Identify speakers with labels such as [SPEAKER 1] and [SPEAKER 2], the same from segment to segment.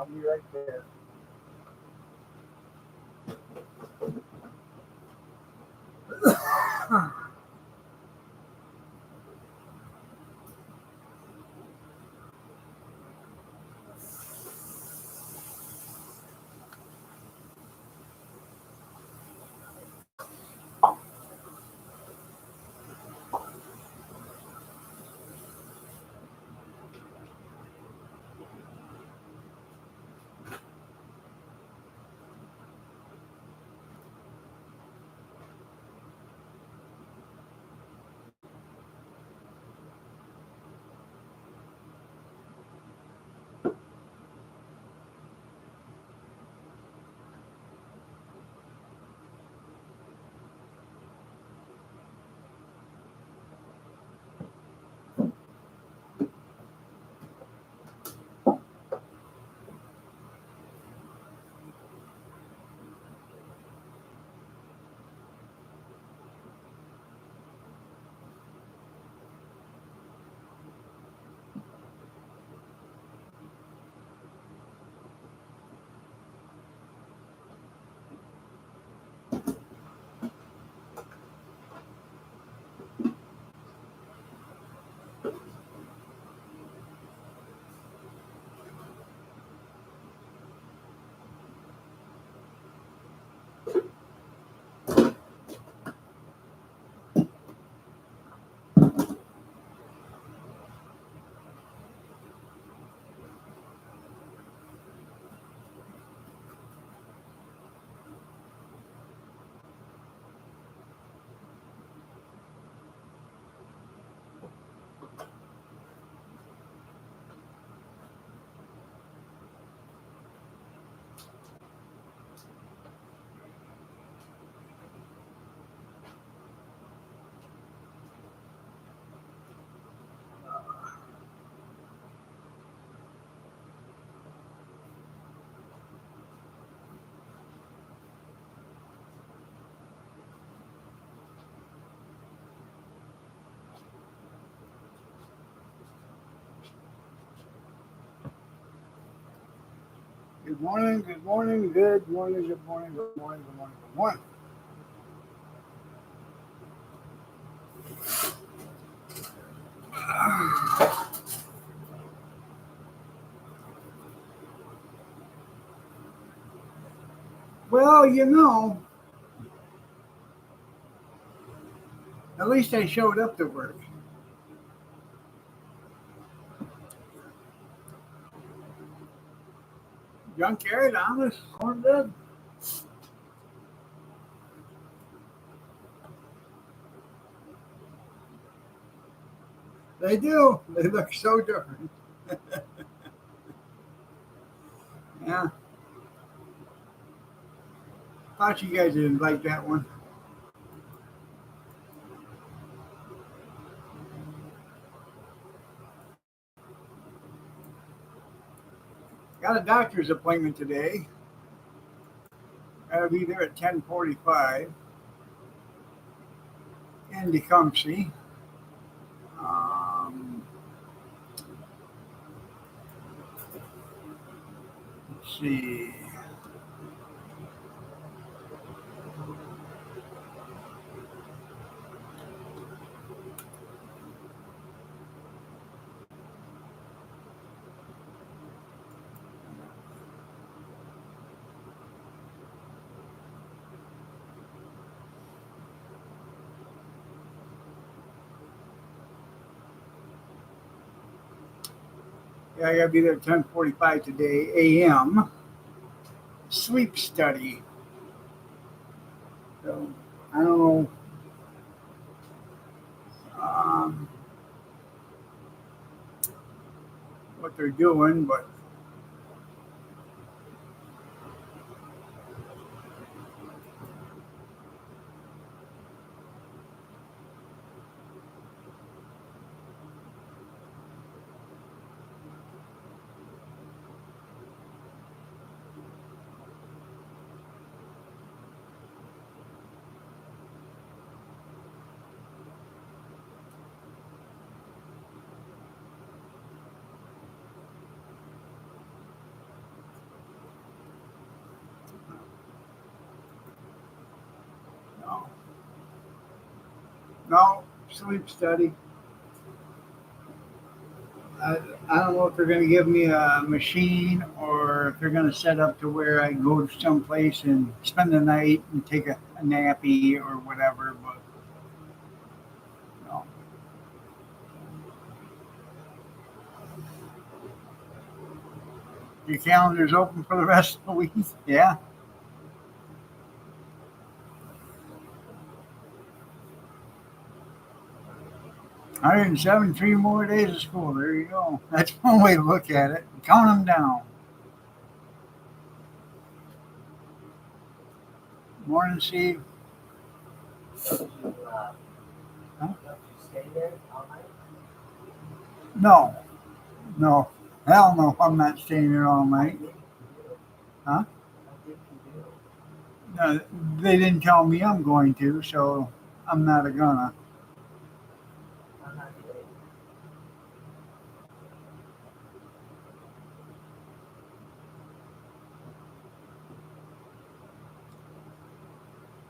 [SPEAKER 1] I'll be right there. Good morning, good morning, good morning, good morning, good morning, good morning, good morning. Well, at least I showed up to work. Young carrot, honest, corn good. They do. They look so different. Yeah, thought you guys didn't like that one. Got a doctor's appointment today. Gotta be there at 10:45 in Tecumseh. Um, let's see. Yeah, I gotta be there at 10:45 today a.m. Sleep study. So I don't know um, what they're doing, but No, sleep study. I, I don't know if they're going to give me a machine or if they're going to set up to where I go to some place and spend the night and take a nappy or whatever. But no. Your calendar's open for the rest of the week. Yeah, 173 more days of school. There you go. That's one way to look at it. Count them down. Morning, Steve. Huh? No, no. Hell no, I'm not staying there all night. Huh? No, they didn't tell me I'm going to, so I'm not a gonna.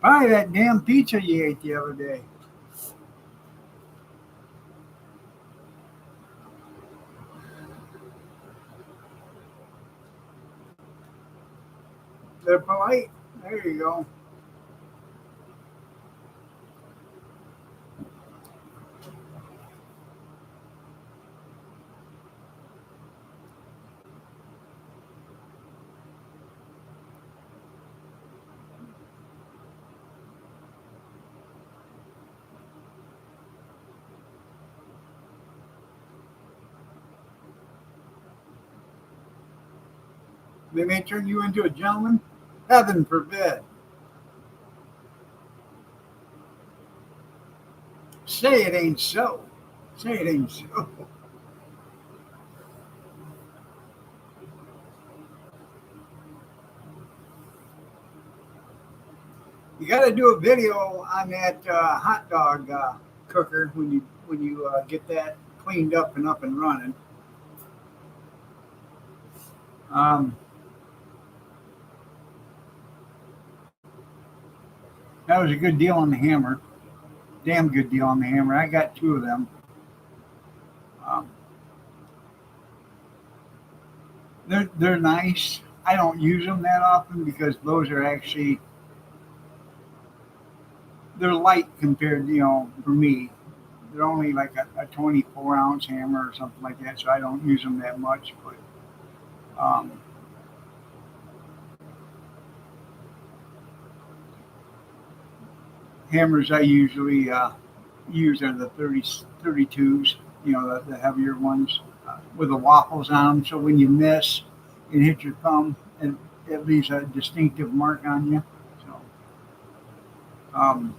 [SPEAKER 1] Probably that damn pizza you ate the other day. They're polite. There you go. They may turn you into a gentleman. Heaven forbid. Say it ain't so. Say it ain't so. You got to do a video on that hot dog cooker when you get that cleaned up and running. Um, that was a good deal on the hammer. Damn good deal on the hammer. I got two of them. Um, they're nice. I don't use them that often because those are actually they're light compared, for me. They're only like a 24-ounce hammer or something like that, so I don't use them that much. But um, hammers I usually use are the 32s, the heavier ones with the waffles on them. So when you miss and hit your thumb, it leaves a distinctive mark on you. So, um,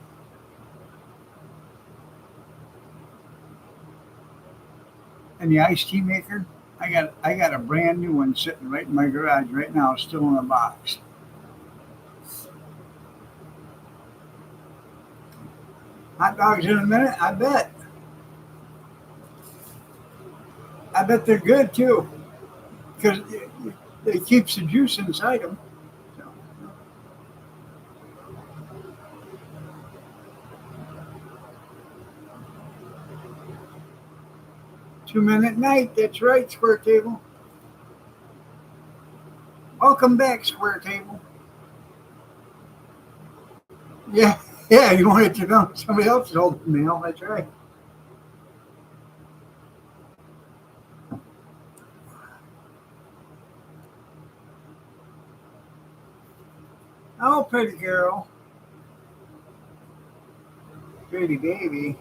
[SPEAKER 1] and the iced tea maker, I got a brand new one sitting right in my garage right now, still in a box. Hot dogs in a minute, I bet. I bet they're good too because it keeps the juice inside them. So, 2 minute night. That's right, Square Table. Welcome back, Square Table. Yeah, yeah. You wanted to know somebody else is holding the mail. That's right. Oh, pretty girl, pretty baby.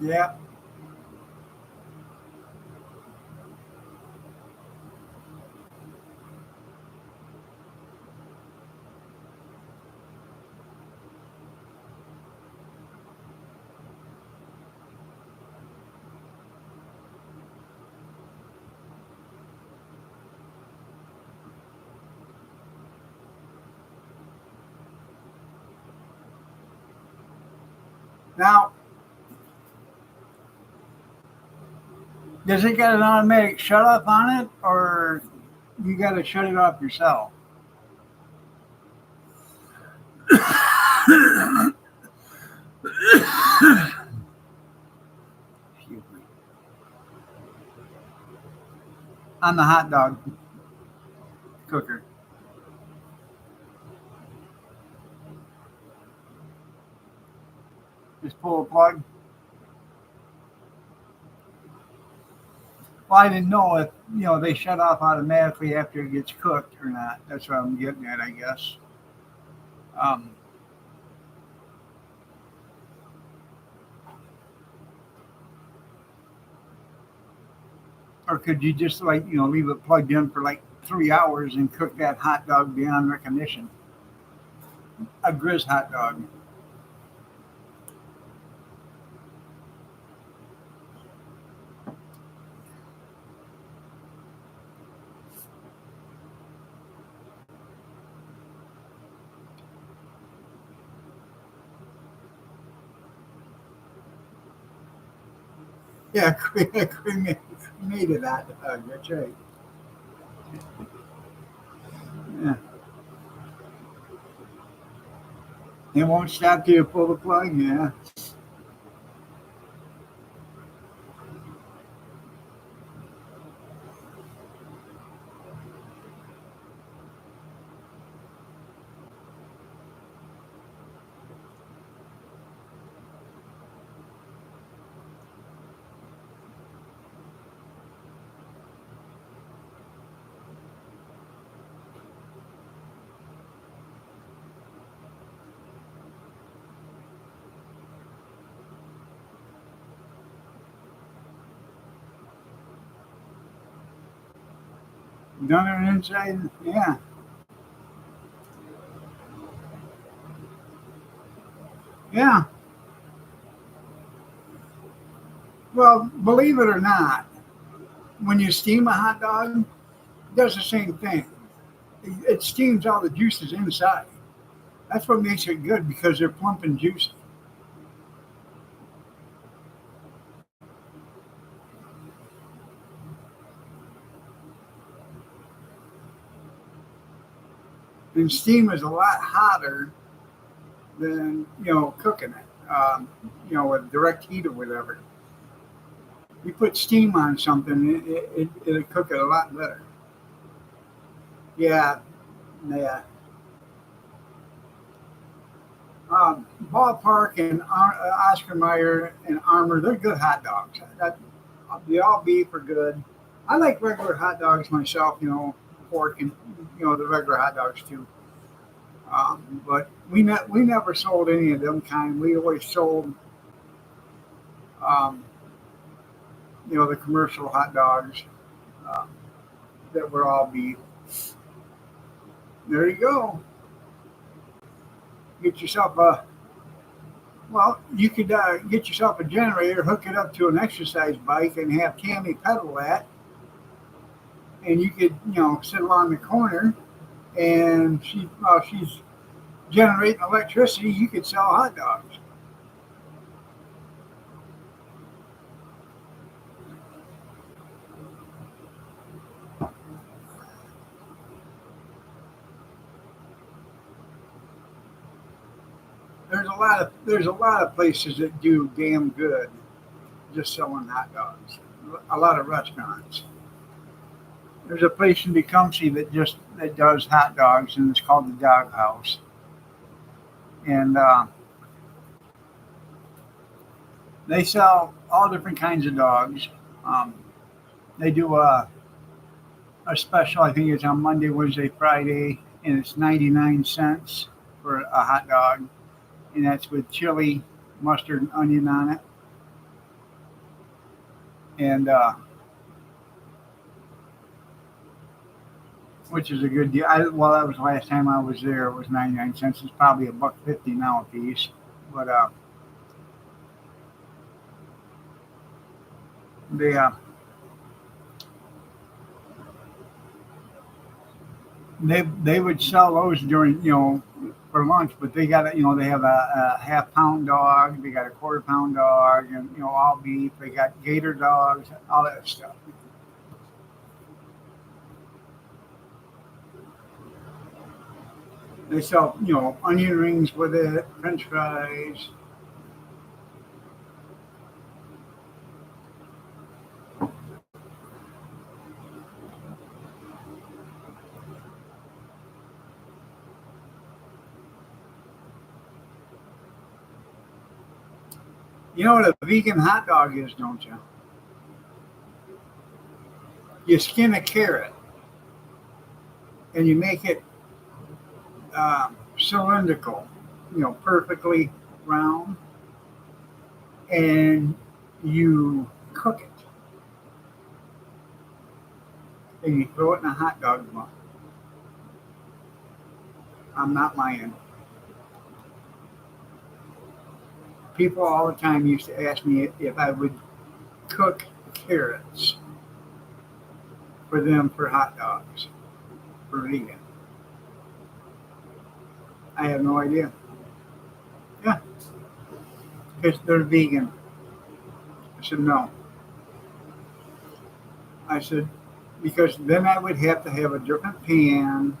[SPEAKER 1] Yeah. Now, Does it got an automatic shut off on it, or you got to shut it off yourself? Excuse me. On the hot dog cooker. Just pull a plug. Well, I didn't know if they shut off automatically after it gets cooked or not. That's what I'm getting at, I guess. Um, or could you just leave it plugged in for like 3 hours and cook that hot dog beyond recognition? A Grizz hot dog. Yeah, cremated hot dog. That's right. Yeah. It won't stop till you pull the plug. Yeah. Done it inside. Yeah. Yeah. Well, believe it or not, when you steam a hot dog, it does the same thing. It steams all the juices inside. That's what makes it good because they're plump and juicy. And steam is a lot hotter than cooking it. With direct heat or whatever. You put steam on something, it'll cook it a lot better. Yeah, yeah. Ballpark and Oscar Mayer and Armour, they're good hot dogs. The all beef are good. I like regular hot dogs myself, pork and the regular hot dogs too. But we never sold any of them kind. We always sold um, the commercial hot dogs um, that were all beef. There you go. Get yourself a you could get yourself a generator, hook it up to an exercise bike, and have Tammy pedal that, and you could sit along the corner, and while she's generating electricity, you could sell hot dogs. There's a lot of places that do damn good just selling hot dogs. A lot of restaurants. There's a place in Tecumseh that does hot dogs, and it's called the Dog House. And they sell all different kinds of dogs. Um, they do a special. I think it's on Monday, Wednesday, Friday, and it's 99 cents for a hot dog, and that's with chili, mustard, and onion on it. And which is a good deal. Well, that was the last time I was there. It was 99 cents. It's probably a buck 50 now a piece. But they uh, they would sell those during for for lunch, but they got they have a half pound dog, they got a quarter pound dog, and all beef. They got gator dogs, all that stuff. They sell onion rings with it, French fries. You know what a vegan hot dog is, don't you? You skin a carrot and you make it cylindrical, perfectly round, and you cook it and you throw it in a hot dog bun. I'm not lying. People all the time used to ask me if I would cook carrots for them for hot dogs for vegan. I have no idea. Yeah, because they're vegan. I said no. I said because then I would have to have a different pan.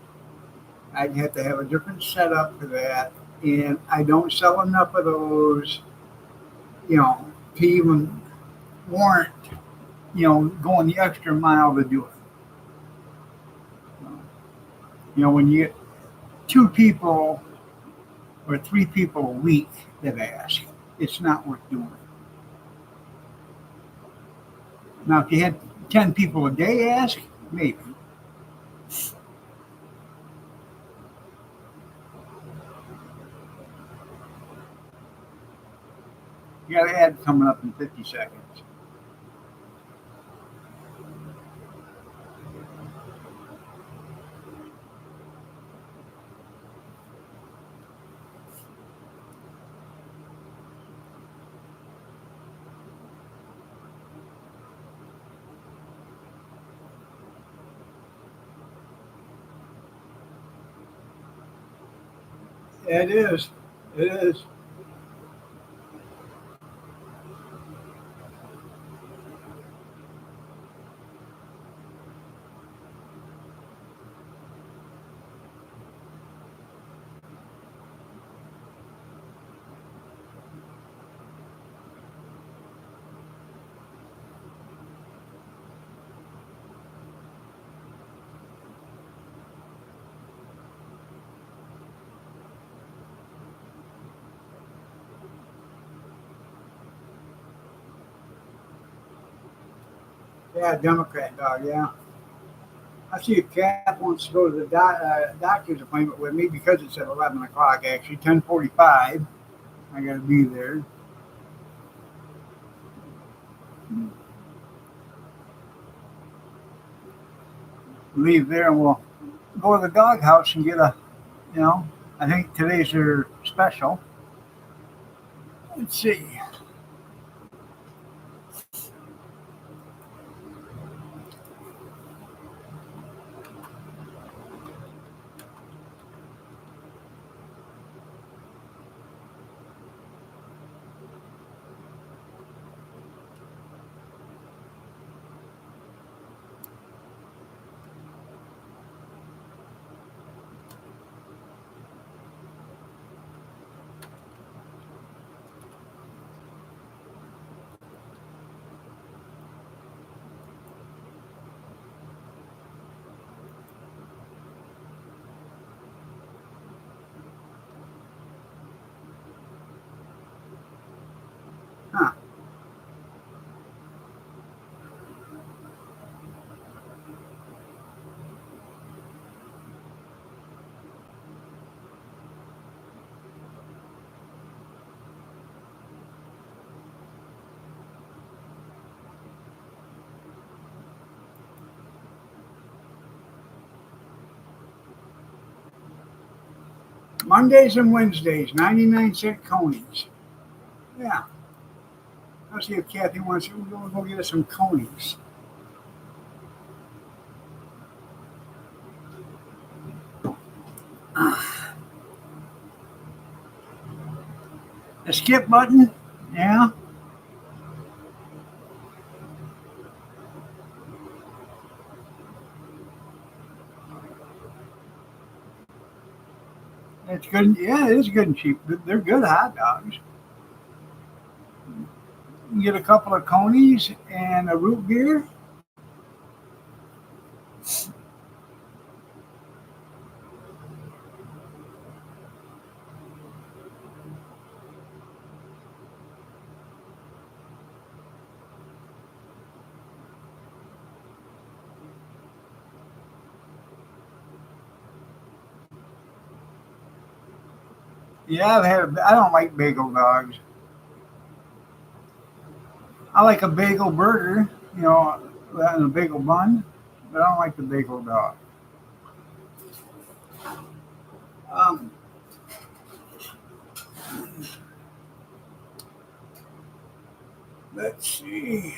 [SPEAKER 1] I'd have to have a different setup for that, and I don't sell enough of those, to even warrant, going the extra mile to do it. When you get 2 people or 3 people a week that ask, it's not worth doing. Now, if you had 10 people a day ask, maybe. You got an ad coming up in 50 seconds. It is. It is. Yeah, Democrat dog, yeah. I see a cat wants to go to the doctor's appointment with me because it's at 11 o'clock, actually, 10:45. I got to be there. Leave there and we'll go to the doghouse and get you know, I think today's their special. Let's see. Huh. Mondays and Wednesdays, 99-cent conies. Yeah. I'll see if Kathy wants to go get us some conies. The skip button, yeah. It's good. Yeah, it is good and cheap. They're good hot dogs. You get a couple of conies and a root beer. Yeah, I've had. I don't like bagel dogs. I like a bagel burger, and a bagel bun, but I don't like the bagel dog. Um, let's see.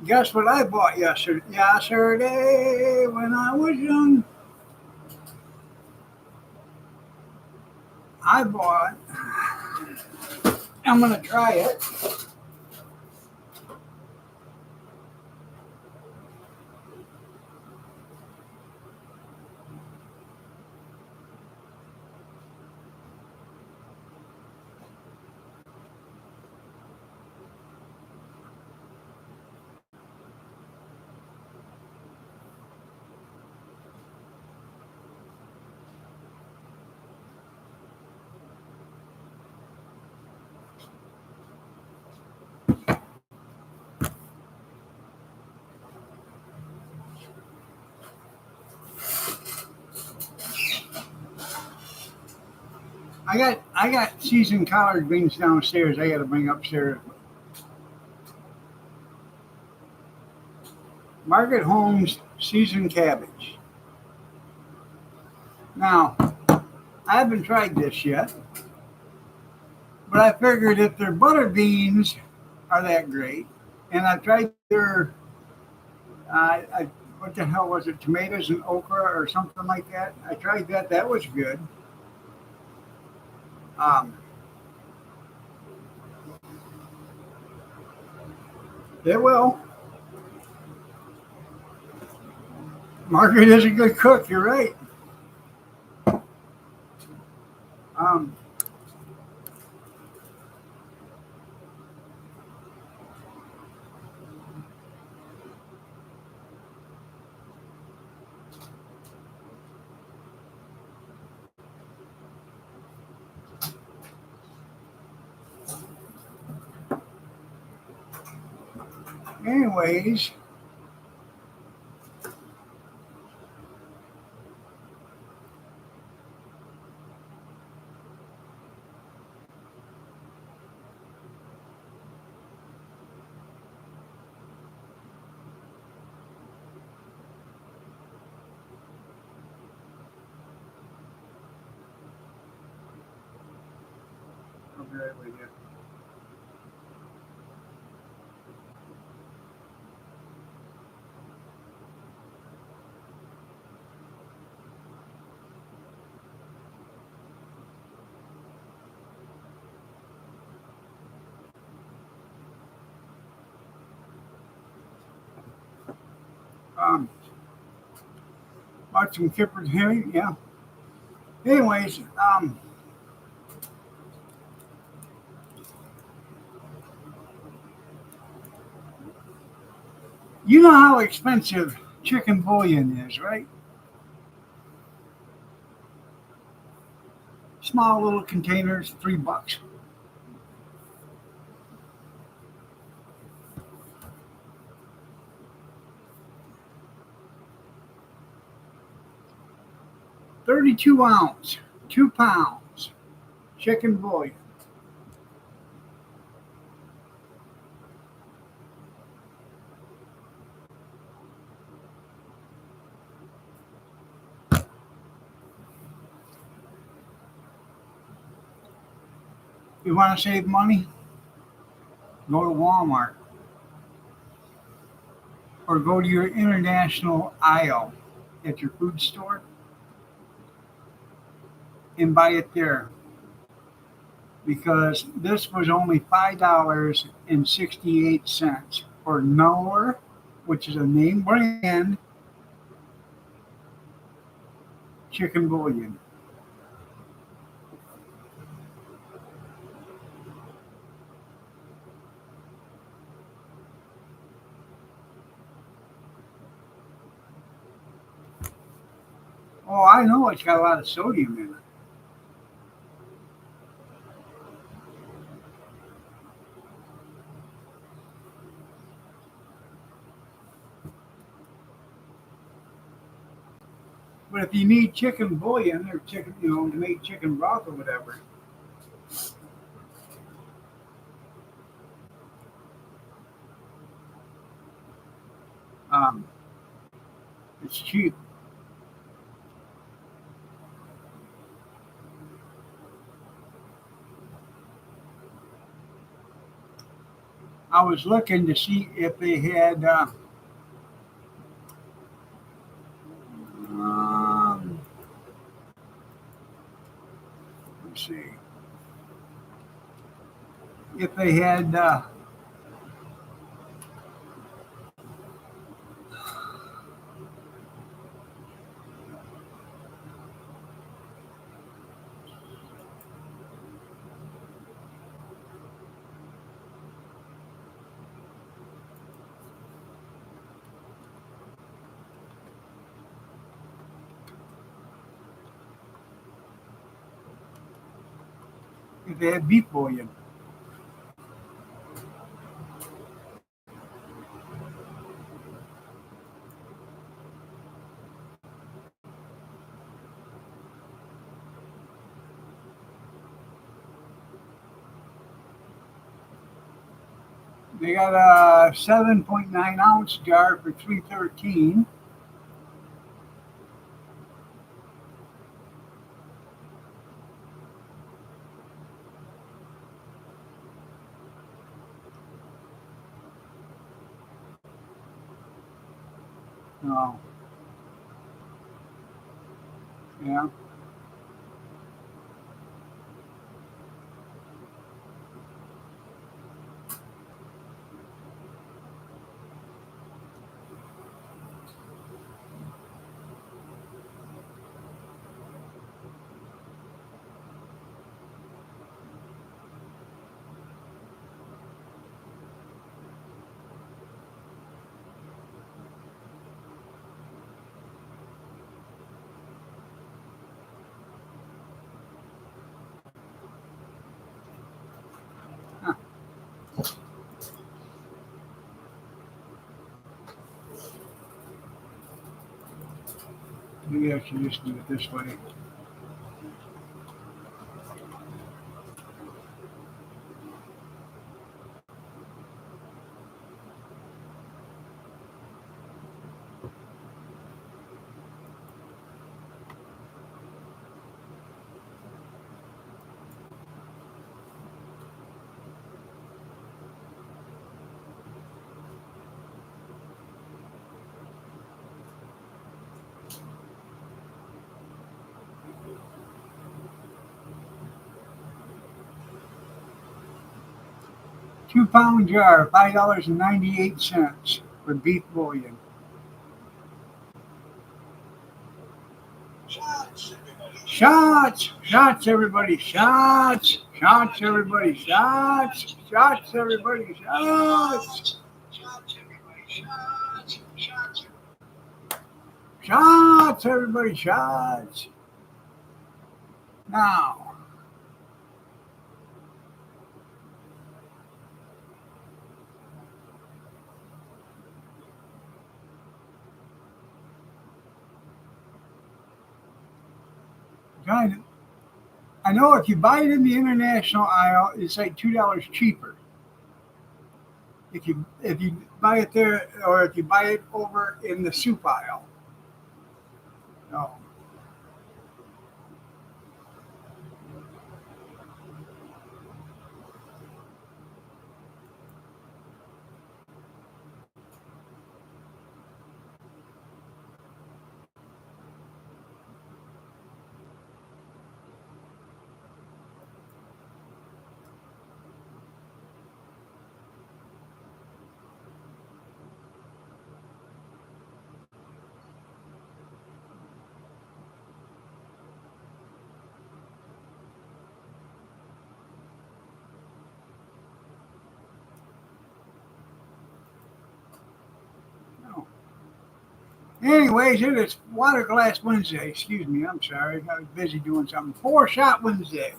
[SPEAKER 1] Guess what I bought yesterday? Yesterday, when I was young, I bought. I'm gonna try it. I got seasoned collard greens downstairs. I got to bring upstairs. Margaret Holmes seasoned cabbage. Now, I haven't tried this yet, but I figured if their butter beans are that great, and I tried their, what the hell was it, tomatoes and okra or something like that. I tried that. That was good. Um, it will. Margaret is a good cook. You're right. Um, anyways, I'll be right with you. Um, bought some kippered herring. Yeah. Anyways, you know how expensive chicken bouillon is, right? Small little containers, $3. 32 ounce, 2 pounds chicken bouillon. You want to save money? Go to Walmart or go to your international aisle at your food store and buy it there because this was only $5.68 for Knorr, which is a name brand chicken bouillon. Oh, I know it's got a lot of sodium in it. But if you need chicken bouillon or chicken, to make chicken broth or whatever, um, it's cheap. I was looking to see if they had, um, let's see, if they had, beef bouillon. They got a 7.9 ounce jar for 313. Oh, yeah. Huh. Maybe I should just do it this way. 2 pound jar, $5.98 for beef bouillon. Shots, shots, everybody, shots, shots, everybody, shots, shots, everybody, shots, shots, everybody, shots. Now, kind of, I know if you buy it in the international aisle, it's like $2 cheaper. If you buy it there, or if you buy it over in the soup aisle. No. Anyways, it is Water Glass Wednesday. Excuse me, I'm sorry. I was busy doing something. Four Shot Wednesday.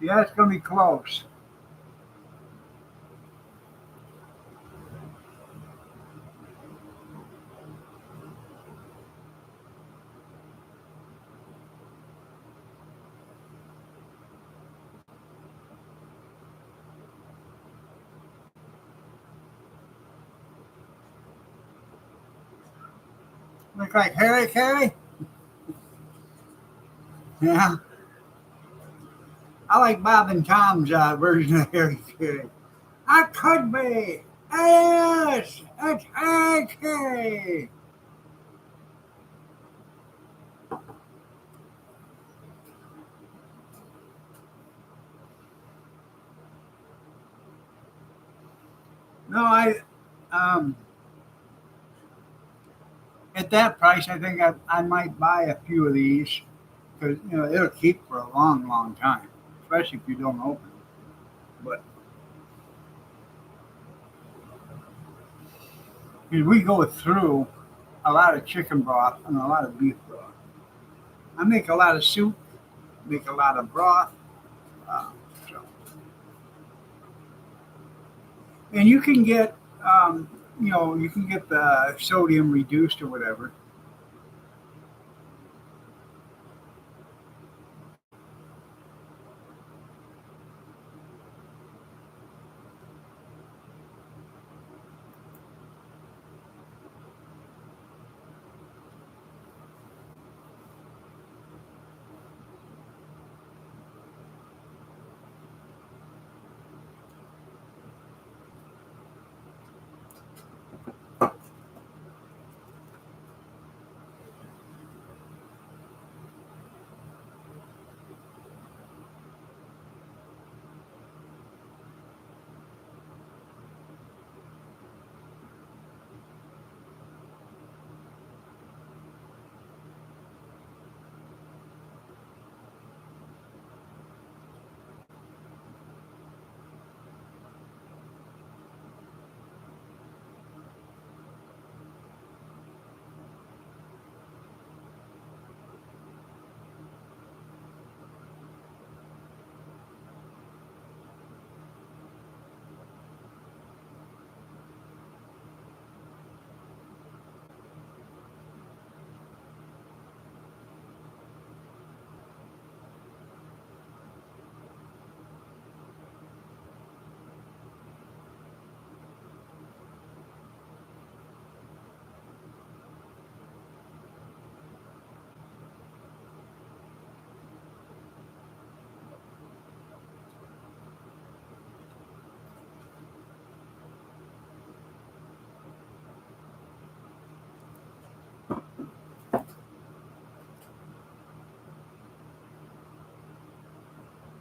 [SPEAKER 1] Yeah, it's going to be close. Look like Harry Carey? Yeah. I like Bob and Tom's version of Harry Carey. I could be. Yes, it's Harry Carey. No, um, at that price, I think I might buy a few of these because it'll keep for a long, long time, especially if you don't open them. But we go through a lot of chicken broth and a lot of beef broth. I make a lot of soup, make a lot of broth, uh, so and you can get you can get the sodium reduced or whatever.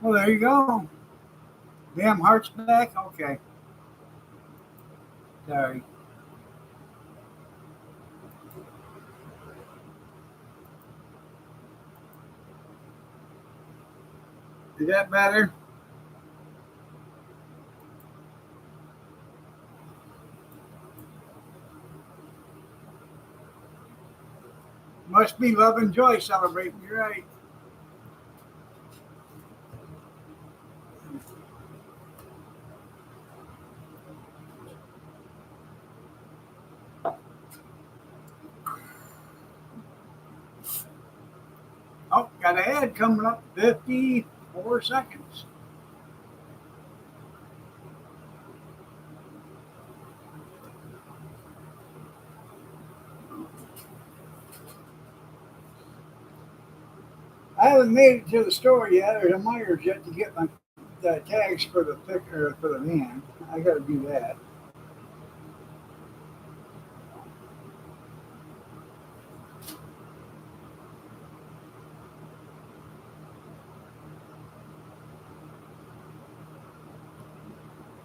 [SPEAKER 1] Well, there you go. Damn heart's back. Okay, sorry. Is that better? Must be love and joy celebrating. You're right. Oh, got an ad coming up. 54 seconds. I haven't made it to the store yet, or to Myers yet, to get my the tags for the picker for the van. I got to do that.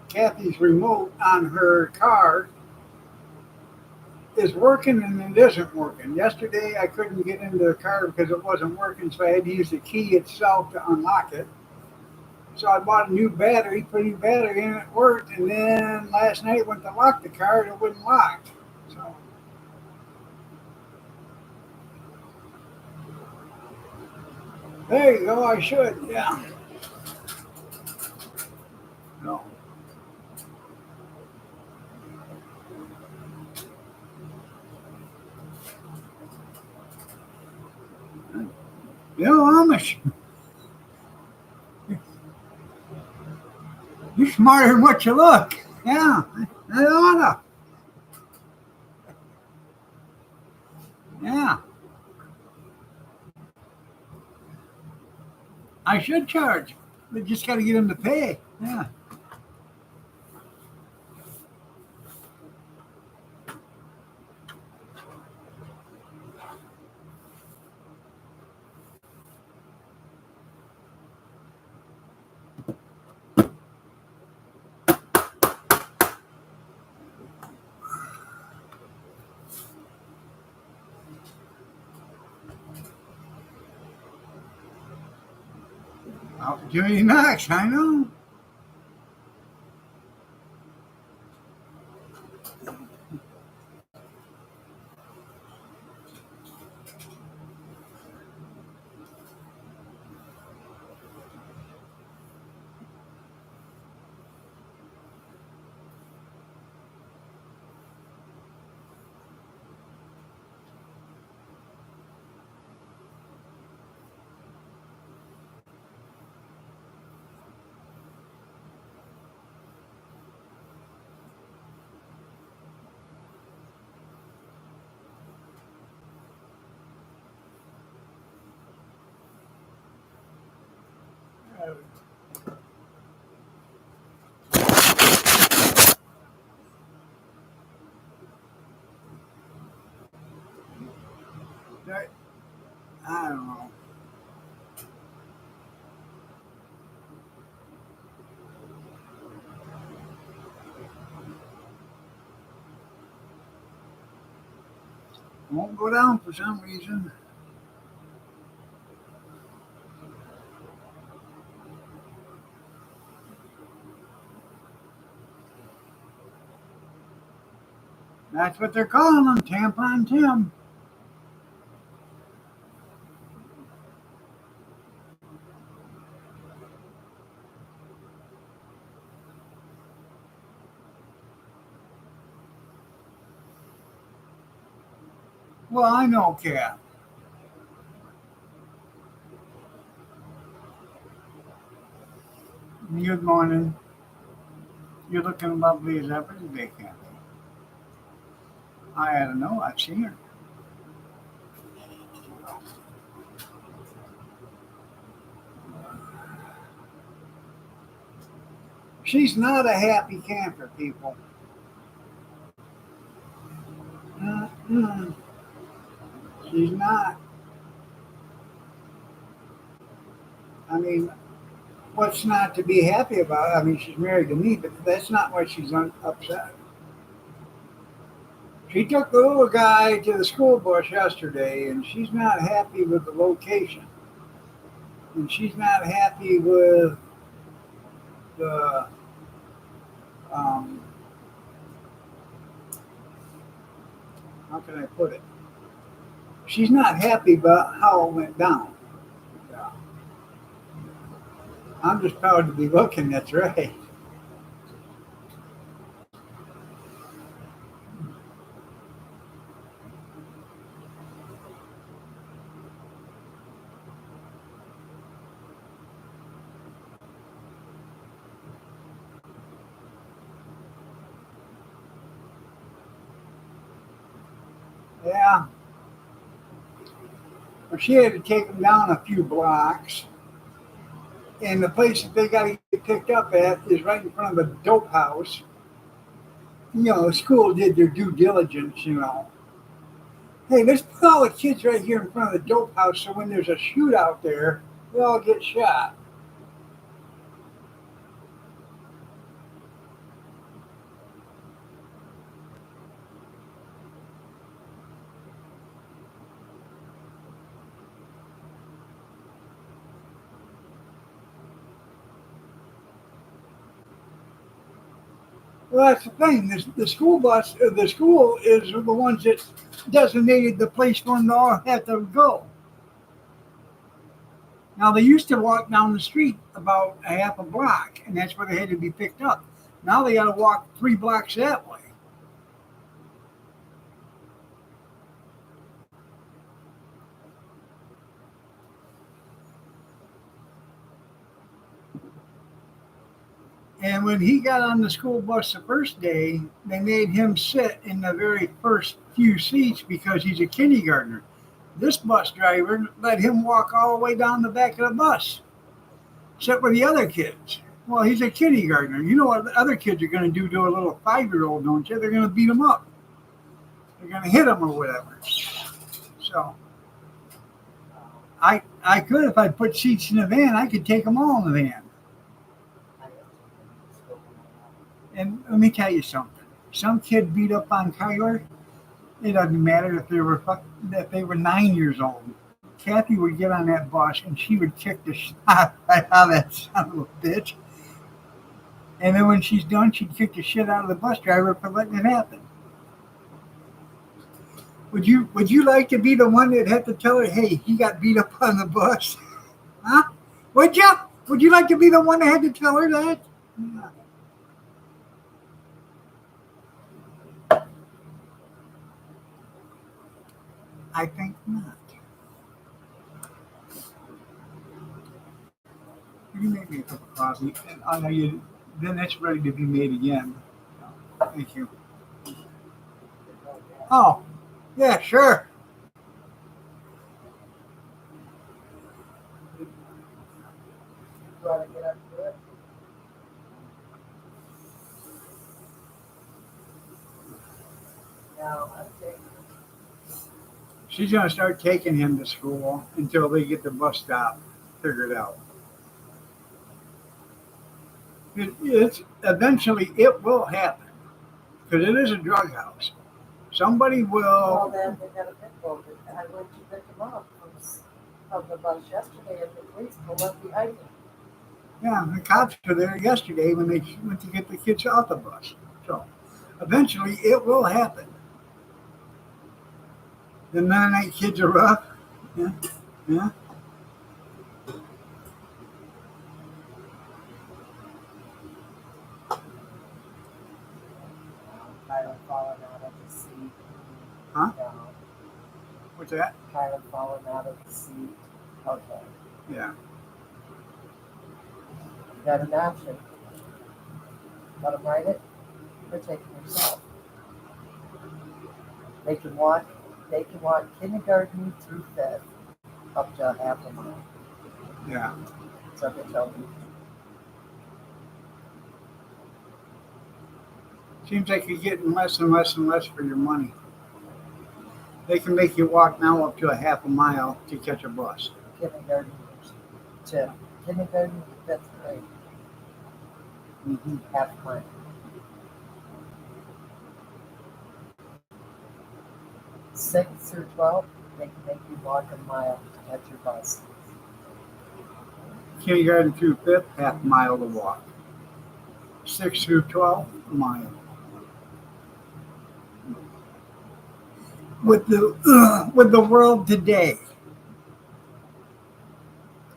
[SPEAKER 1] Kathy's remote on her car is working and it isn't working. Yesterday I couldn't get into the car because it wasn't working, so I had to use the key itself to unlock it. So I bought a new battery, put a new battery in, it worked, and then last night went to lock the car and it wouldn't lock. So there you go, I should, yeah. No. You know, Amish, you're smarter than what you look. Yeah, I oughta. Yeah, I should charge. But just got to get them to pay. Yeah. Opportunity knocks, I know. I don't know. Won't go down for some reason. That's what they're calling them, Tampon Tim. Well, I know, Cat. Good morning. You're looking lovely as ever today, Cat. I don't know. I've seen her. She's not a happy camper, people. Mm-mm. She's not. I mean, what's not to be happy about? I mean, she's married to me, but that's not why she's upset. She took the little guy to the school bus yesterday, and she's not happy with the location. And she's not happy with the, um, how can I put it? She's not happy about how it went down. Yeah. I'm just proud to be looking, that's right. Yeah. Well, she had to take them down a few blocks. And the place that they got to get picked up at is right in front of the dope house. You know, the school did their due diligence, you know. Hey, let's put all the kids right here in front of the dope house so when there's a shootout there, they all get shot. Well, that's the thing. The school bus, the school is the ones that designated the place where they all had to go. Now they used to walk down the street about a half a block, and that's where they had to be picked up. Now they got to walk 3 blocks that way. And when he got on the school bus the first day, they made him sit in the very first few seats because he's a kindergartner. This bus driver let him walk all the way down the back of the bus, sit with the other kids. Well, he's a kindergartner. You know what the other kids are going to do to a little 5-year-old, don't you? They're going to beat him up. They're going to hit him or whatever. So I could, if I put seats in the van, I could take them all in the van. And let me tell you something. Some kid beat up on Kyler. It doesn't matter if they were 9 years old. Kathy would get on that bus and she would kick the shit out of that son of a bitch. And then when she's done, she'd kick the shit out of the bus driver for letting it happen. Would you like to be the one that had to tell her, hey, he got beat up on the bus? Huh? Would you? Would you like to be the one that had to tell her that? No. I think not. You make me a cup of coffee, and I know you. Then it's ready to be made again. Thank you. Oh, yeah, sure. She's going to start taking him to school until they get the bus stop figured out. It's eventually it will happen because it is a drug house. Somebody will.
[SPEAKER 2] Well, then they got a pit bull. I went to pick him up from the bus yesterday, and the police pulled up behind me.
[SPEAKER 1] Yeah, the cops were there yesterday when they went to get the kids off the bus. So eventually it will happen. The Mennonite kids are rough. Yeah, yeah.
[SPEAKER 2] Kyler falling out of the seat.
[SPEAKER 1] Huh?
[SPEAKER 2] No.
[SPEAKER 1] What's that?
[SPEAKER 2] Kyler falling out of the seat. Okay.
[SPEAKER 1] Yeah.
[SPEAKER 2] You got an option. Let them write it or take it yourself. They can walk kindergarten through 5th up to half a mile.
[SPEAKER 1] Yeah.
[SPEAKER 2] So they told me.
[SPEAKER 1] Seems like you're getting less and less and less for your money. They can make you walk now up to a half a mile to catch a bus.
[SPEAKER 2] Kindergarten to 5th grade.
[SPEAKER 1] Mm-hmm.
[SPEAKER 2] Half a mile. 6 through 12, they can make you walk a mile to catch your bus.
[SPEAKER 1] Kindergarten through 5th, half a mile to walk. 6 through 12, a mile. With the world today.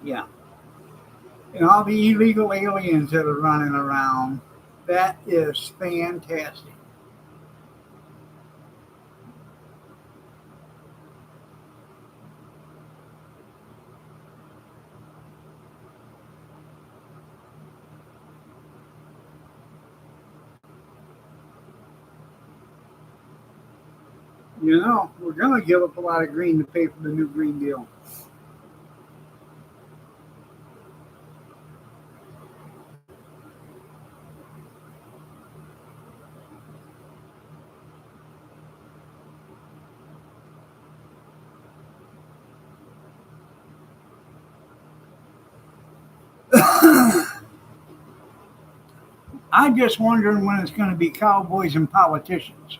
[SPEAKER 1] Yeah. And all the illegal aliens that are running around, that is fantastic. You know, we're going to give up a lot of green to pay for the new Green Deal. I'm just wondering when it's going to be cowboys and politicians.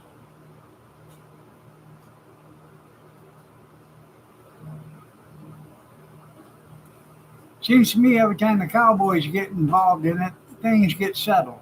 [SPEAKER 1] Seems to me every time the cowboys get involved in it, things get settled.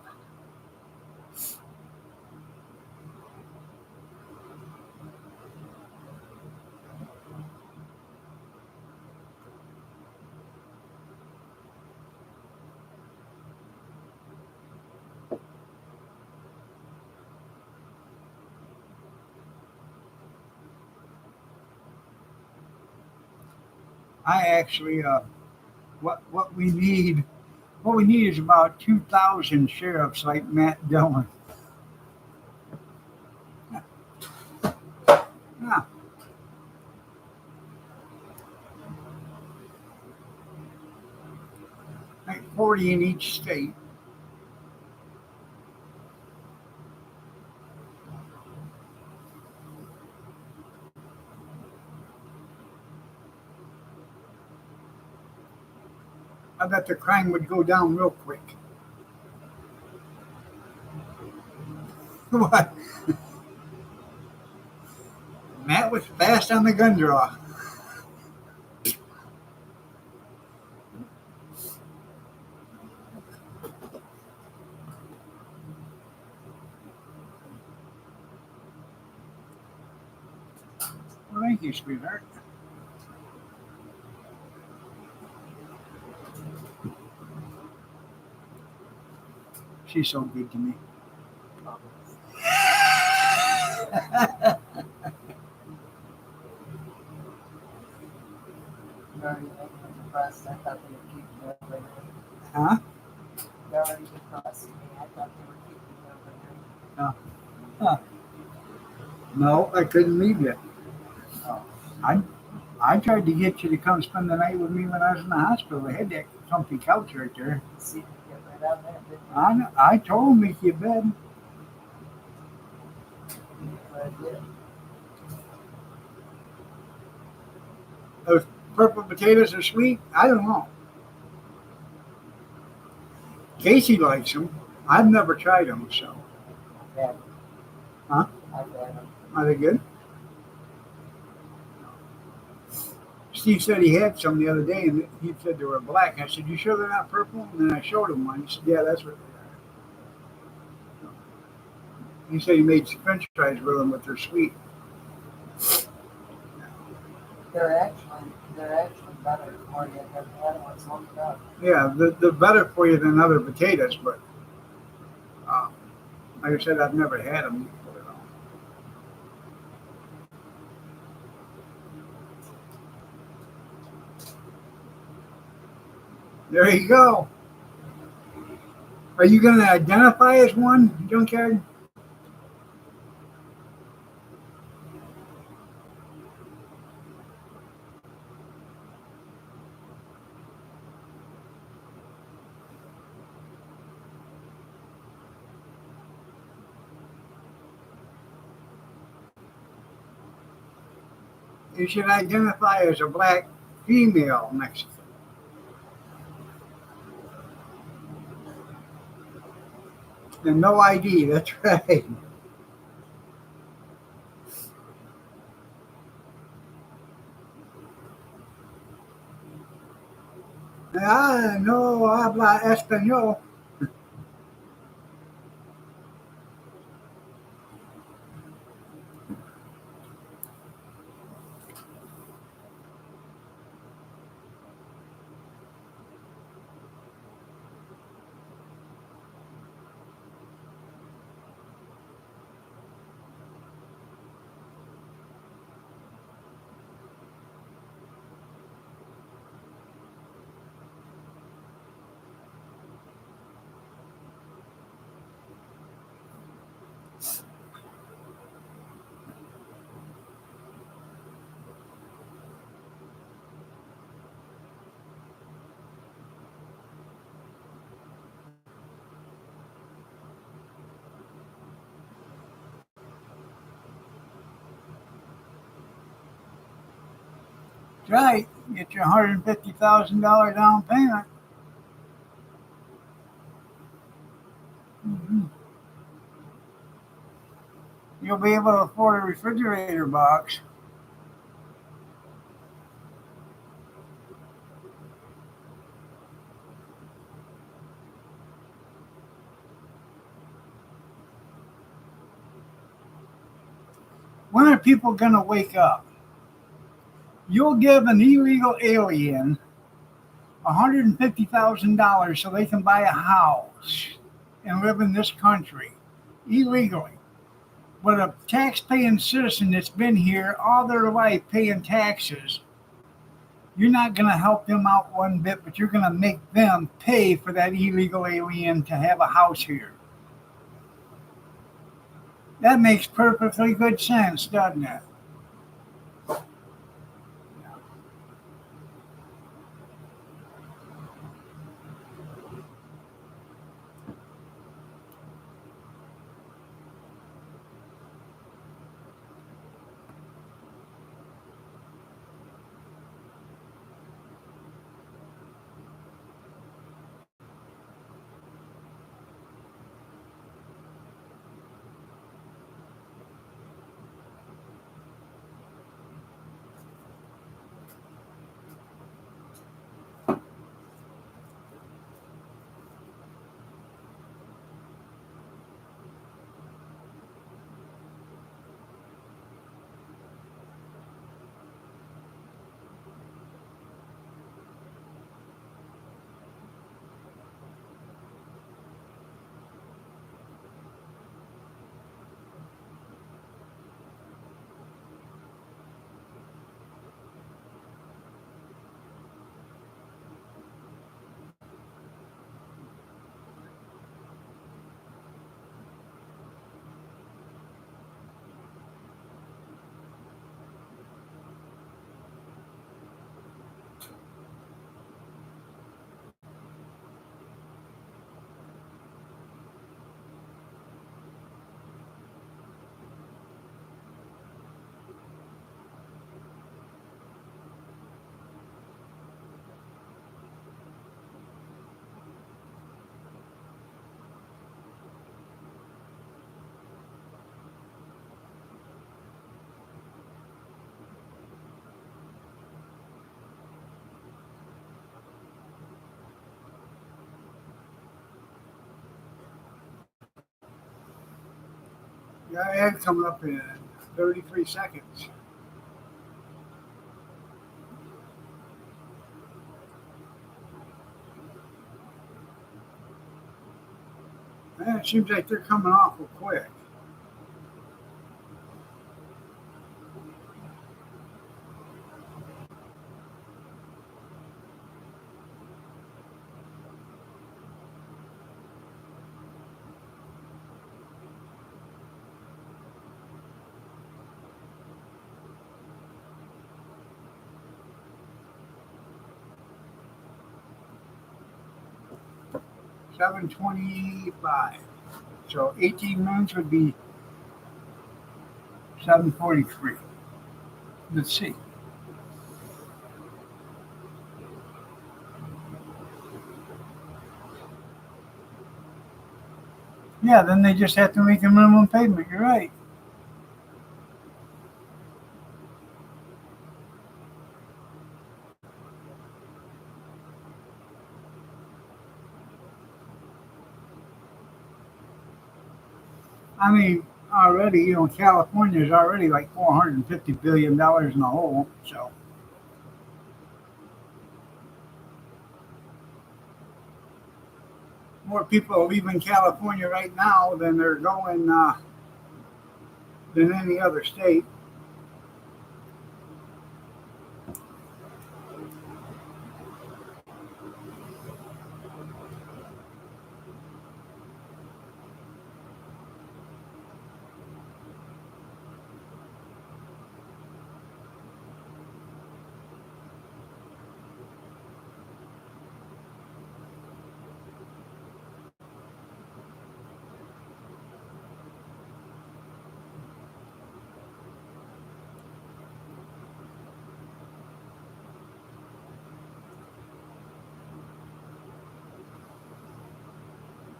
[SPEAKER 1] I actually, what we need, what we need is about 2,000 sheriffs like Matt Dillon. Yeah, like 40 in each state. I bet the crime would go down real quick. What? Matt was fast on the gun draw. Well, thank you, sweetheart. She's so good to me.
[SPEAKER 2] They're already making me depressed. I thought they were keeping me over here.
[SPEAKER 1] Huh?
[SPEAKER 2] They're already depressing me. I thought they were keeping me over here.
[SPEAKER 1] Uh, huh. No, I couldn't leave you.
[SPEAKER 2] Oh,
[SPEAKER 1] I I tried to get you to come spend the night with me when I was in the hospital. I had that comfy couch right there.
[SPEAKER 2] see if you get right out there, didn't
[SPEAKER 1] I told him make you a bed.
[SPEAKER 2] you? But I did.
[SPEAKER 1] Those purple potatoes are sweet. I don't know. Casey likes them. I've never tried them, so.
[SPEAKER 2] I've had them.
[SPEAKER 1] Huh?
[SPEAKER 2] I've had them.
[SPEAKER 1] Are they good? Steve said he had some the other day, and he said they were black. I said, "You sure they're not purple?" And then I showed him one. He said, "Yeah, that's what they are." He said he made French fries with them, but they're sweet.
[SPEAKER 2] They're actually better for you than the other ones. Look it up.
[SPEAKER 1] Yeah, they're better for you than other potatoes, but uh, like I said, I've never had them before. There you go. Are you going to identify as one, Junkyard? You should identify as a black female Mexican. And no ID, that's right. Ah, no habla español. That's right. Get your $150,000 down payment. Mhm. You'll be able to afford a refrigerator box. When are people going to wake up? You'll give an illegal alien $150,000 so they can buy a house and live in this country illegally. But a tax paying citizen that's been here all their life paying taxes, you're not going to help them out one bit, but you're going to make them pay for that illegal alien to have a house here. That makes perfectly good sense, doesn't it? Yeah, ad coming up in 33 seconds. Man, it seems like they're coming awful quick. $7:25. So 18 minutes would be 7:43. Let's see. Yeah, then they just have to make a minimum payment. You're right. I mean, already, California is already like $450 billion in the hole. So more people are leaving California right now than they're going than any other state.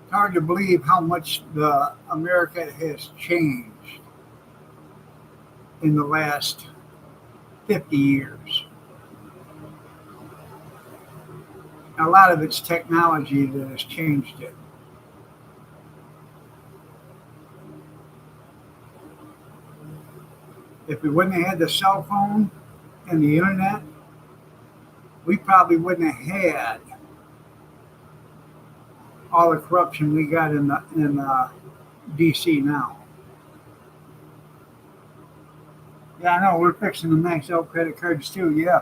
[SPEAKER 1] It's hard to believe how much the America has changed in the last 50 years. A lot of it's technology that has changed it. If we wouldn't have had the cell phone and the internet, we probably wouldn't have had all the corruption we got in DC now. Yeah, I know we're fixing to max out credit cards too. Yeah,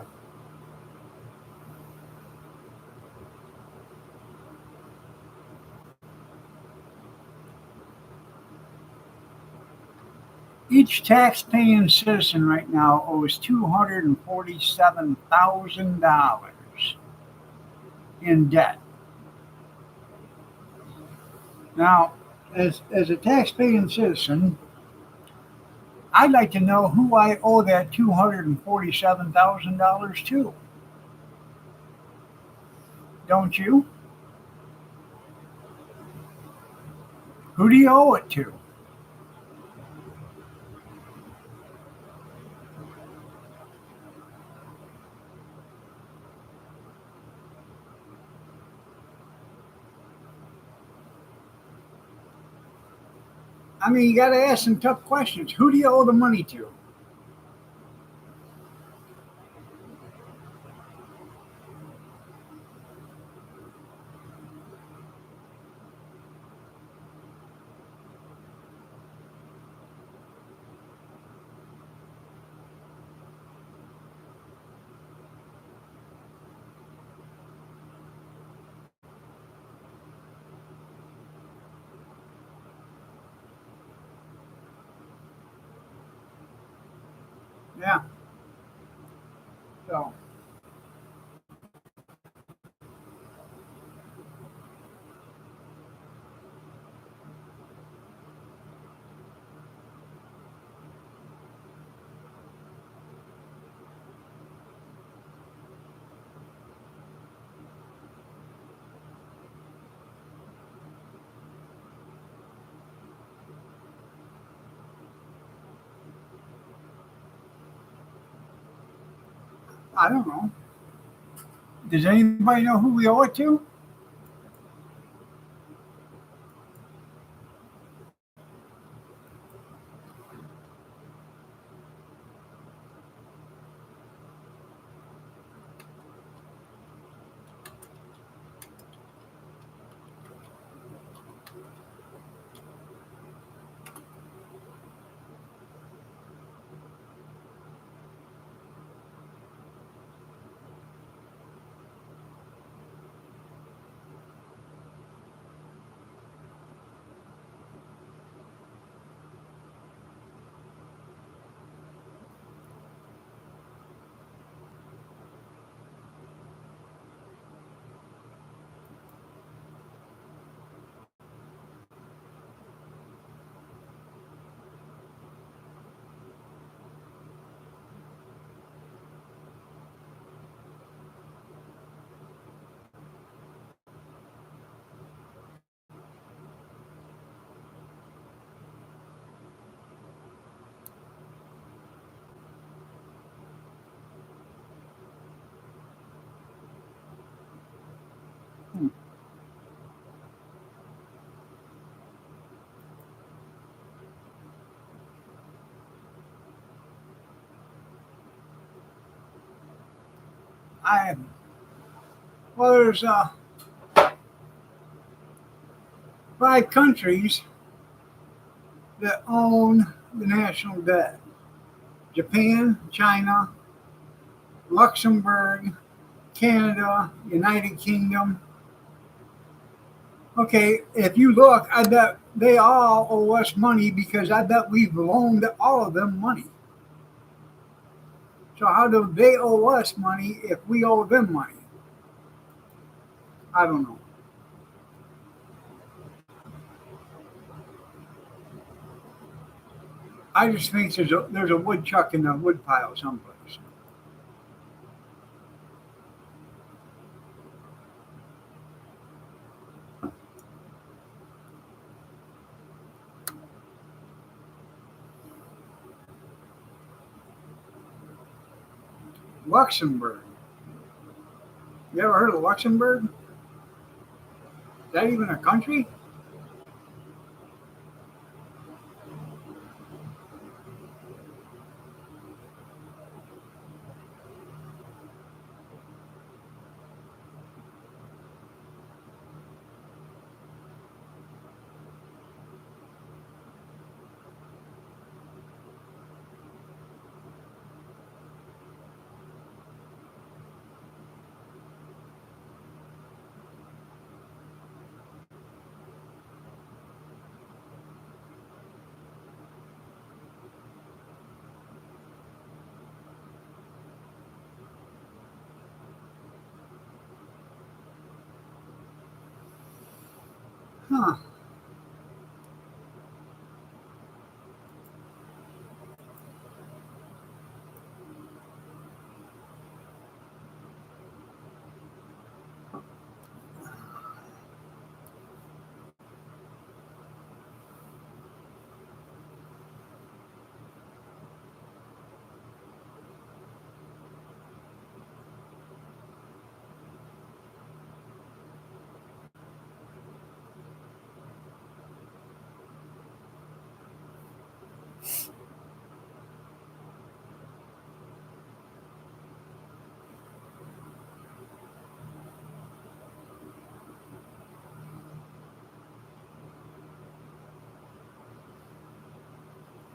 [SPEAKER 1] average tax-paying citizen right now owes $247,000 in debt. Now, as a tax-paying citizen, I'd like to know who I owe that $247,000 to. Don't you? Who do you owe it to? I mean, you got to ask some tough questions. Who do you owe the money to? Yeah. So, I don't know. Does anybody know who we owe it to? Hmm. I well, there's 5 countries that own the national debt: Japan, China, Luxembourg, Canada, United Kingdom. Okay, if you look, I bet they all owe us money because I bet we've loaned all of them money. So how do they owe us money if we owe them money? I don't know. I just think there's a woodchuck in the woodpile someplace. Luxembourg. You ever heard of Luxembourg? Is that even a country? Huh.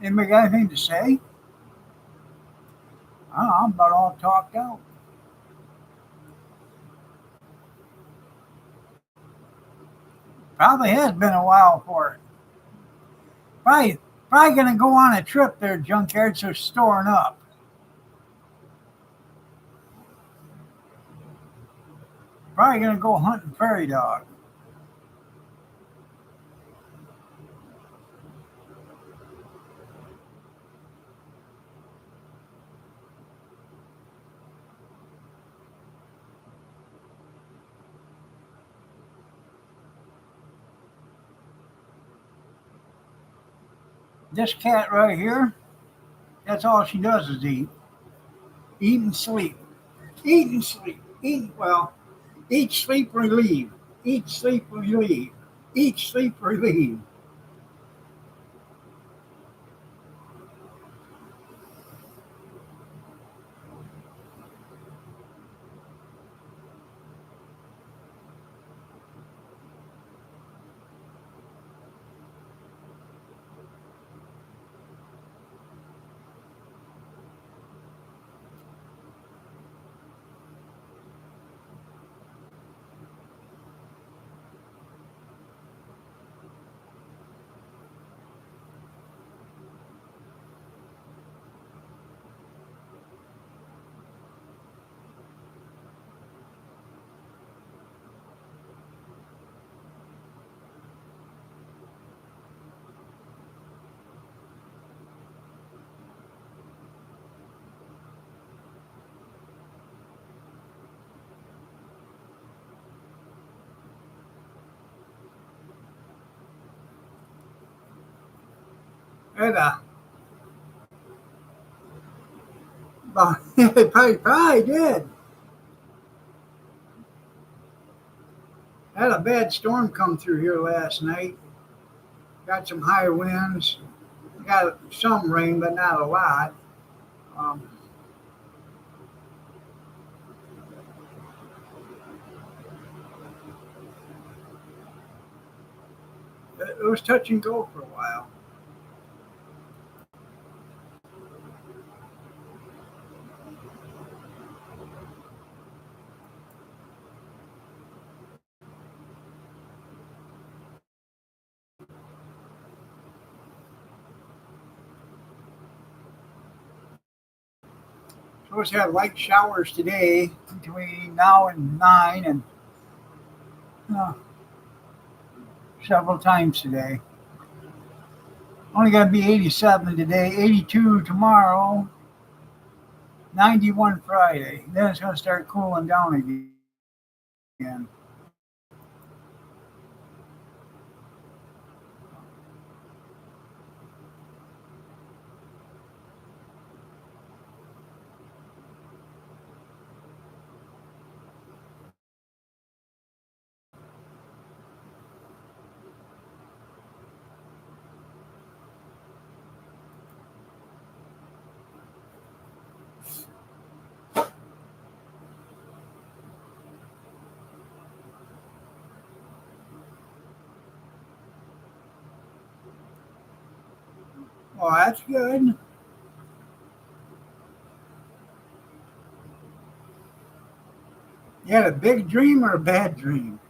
[SPEAKER 1] Anybody got anything to say? I'm about all talked out. Probably has been a while for it. Probably, probably gonna go on a trip there, junkyard, so storing up. Probably gonna go hunting prairie dog. This cat right here, that's all she does is eat. Eat and sleep. Eat and sleep. Eat, sleep, relieve. Eat, sleep, relieve. Eat, sleep, relieve. And probably did. Had a bad storm come through here last night. Got some high winds. Got some rain, but not a lot. Um, it was touch and go for a while. Supposed to have light showers today between now and 9 and uh, several times today. Only going to be 87 today, 82 tomorrow, 91 Friday. Then it's going to start cooling down again. Well, that's good. You had a big dream or a bad dream?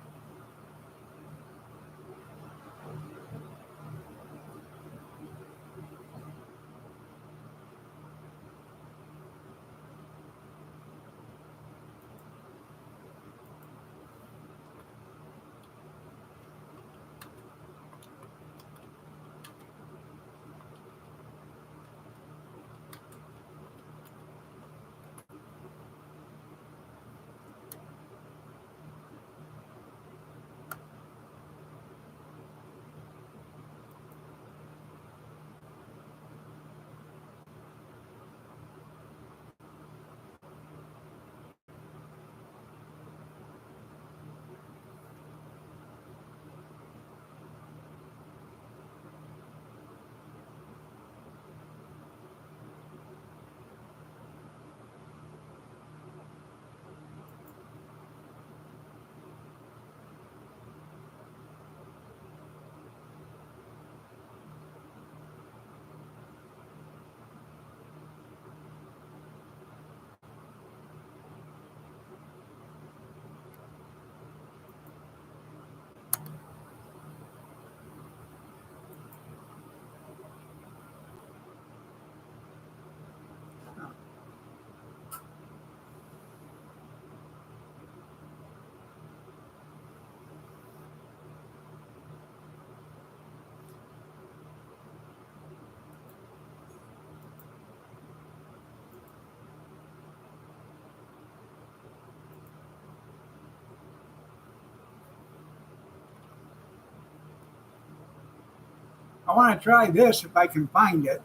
[SPEAKER 1] I want to try this if I can find it.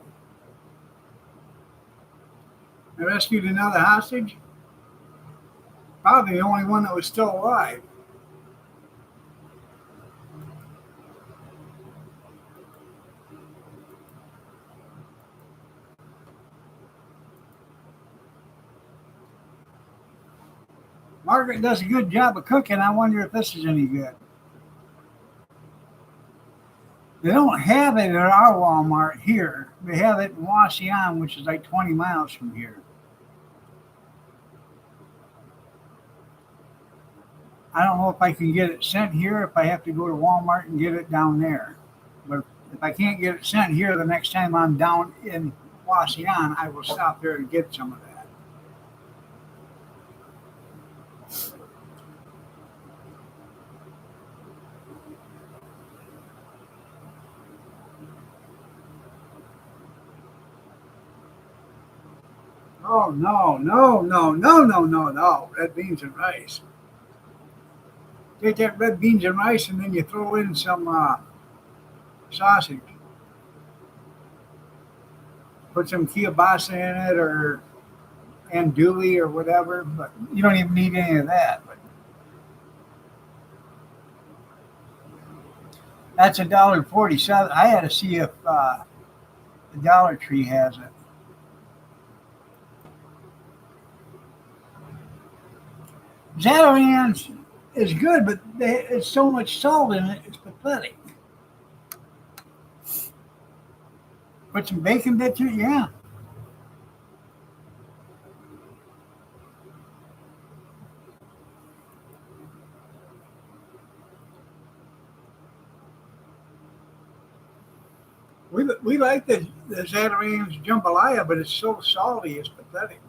[SPEAKER 1] I rescued another hostage. Probably the only one that was still alive. Margaret does a good job of cooking. I wonder if this is any good. They don't have it at our Walmart here. They have it in Wasion, which is like 20 miles from here. I don't know if I can get it sent here, if I have to go to Walmart and get it down there. But if I can't get it sent here, the next time I'm down in Wasion, I will stop there and get some of that. Oh, no, no, no, no, no, no, no. Red beans and rice. Take that red beans and rice and then you throw in some sausage. Put some kielbasa in it or andouille or whatever, but you don't even need any of that. But that's $1.47. I had to see if the Dollar Tree has it. Zatarain's is good, but it's so much salt in it, it's pathetic. Put some bacon bits in it, yeah. We like the Zatarain's jambalaya, but it's so salty, it's pathetic.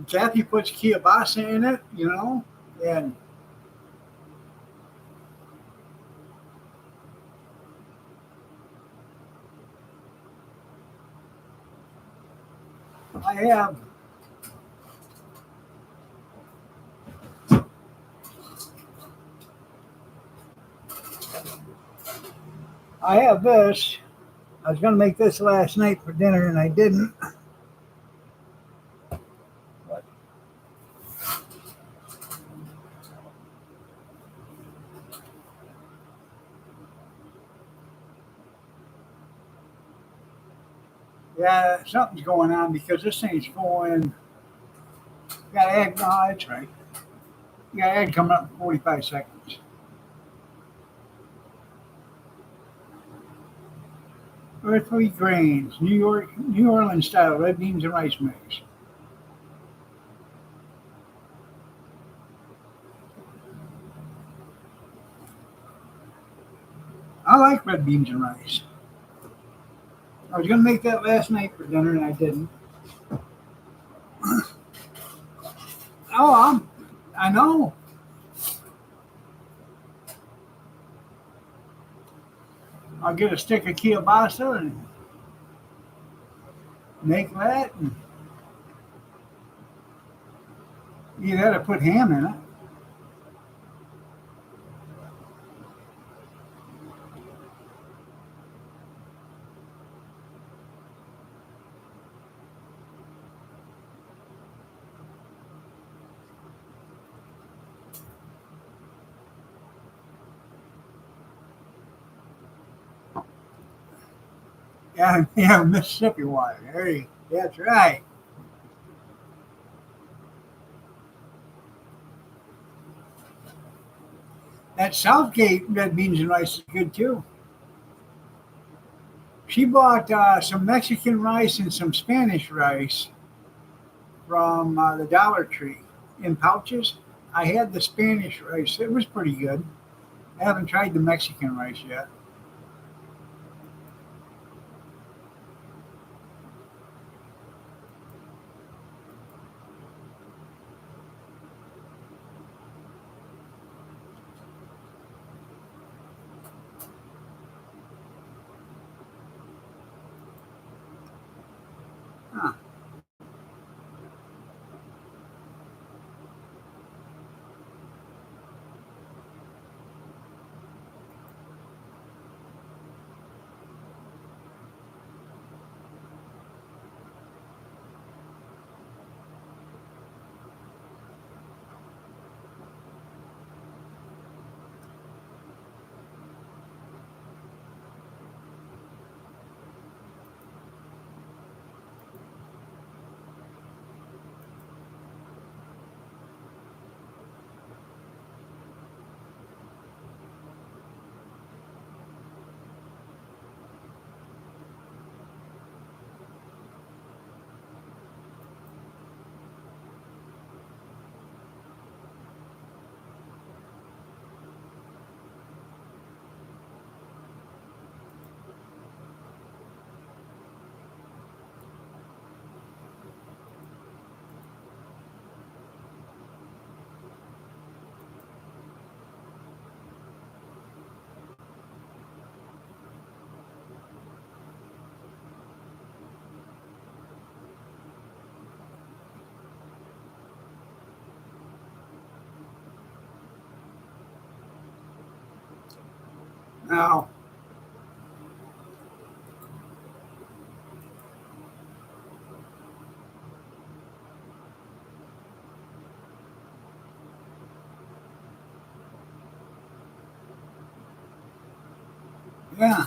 [SPEAKER 1] Kathy puts kielbasa in it, and I have I have this. I was going to make this last night for dinner, and I didn't. But yeah, something's going on because this thing's going. Got egg. No, that's right. You got egg coming up in 45 seconds. Earthly grains, New Orleans style red beans and rice mix. I like red beans and rice. I was going to make that last night for dinner, and I didn't. Oh, I know. I'll get a stick of kielbasa and make that. And you got to put ham in it. Yeah, Mississippi water. That's right. That Southgate red beans and rice is good too. She bought some Mexican rice and some Spanish rice from the Dollar Tree in pouches. I had the Spanish rice. It was pretty good. I haven't tried the Mexican rice yet. Huh. Now, yeah.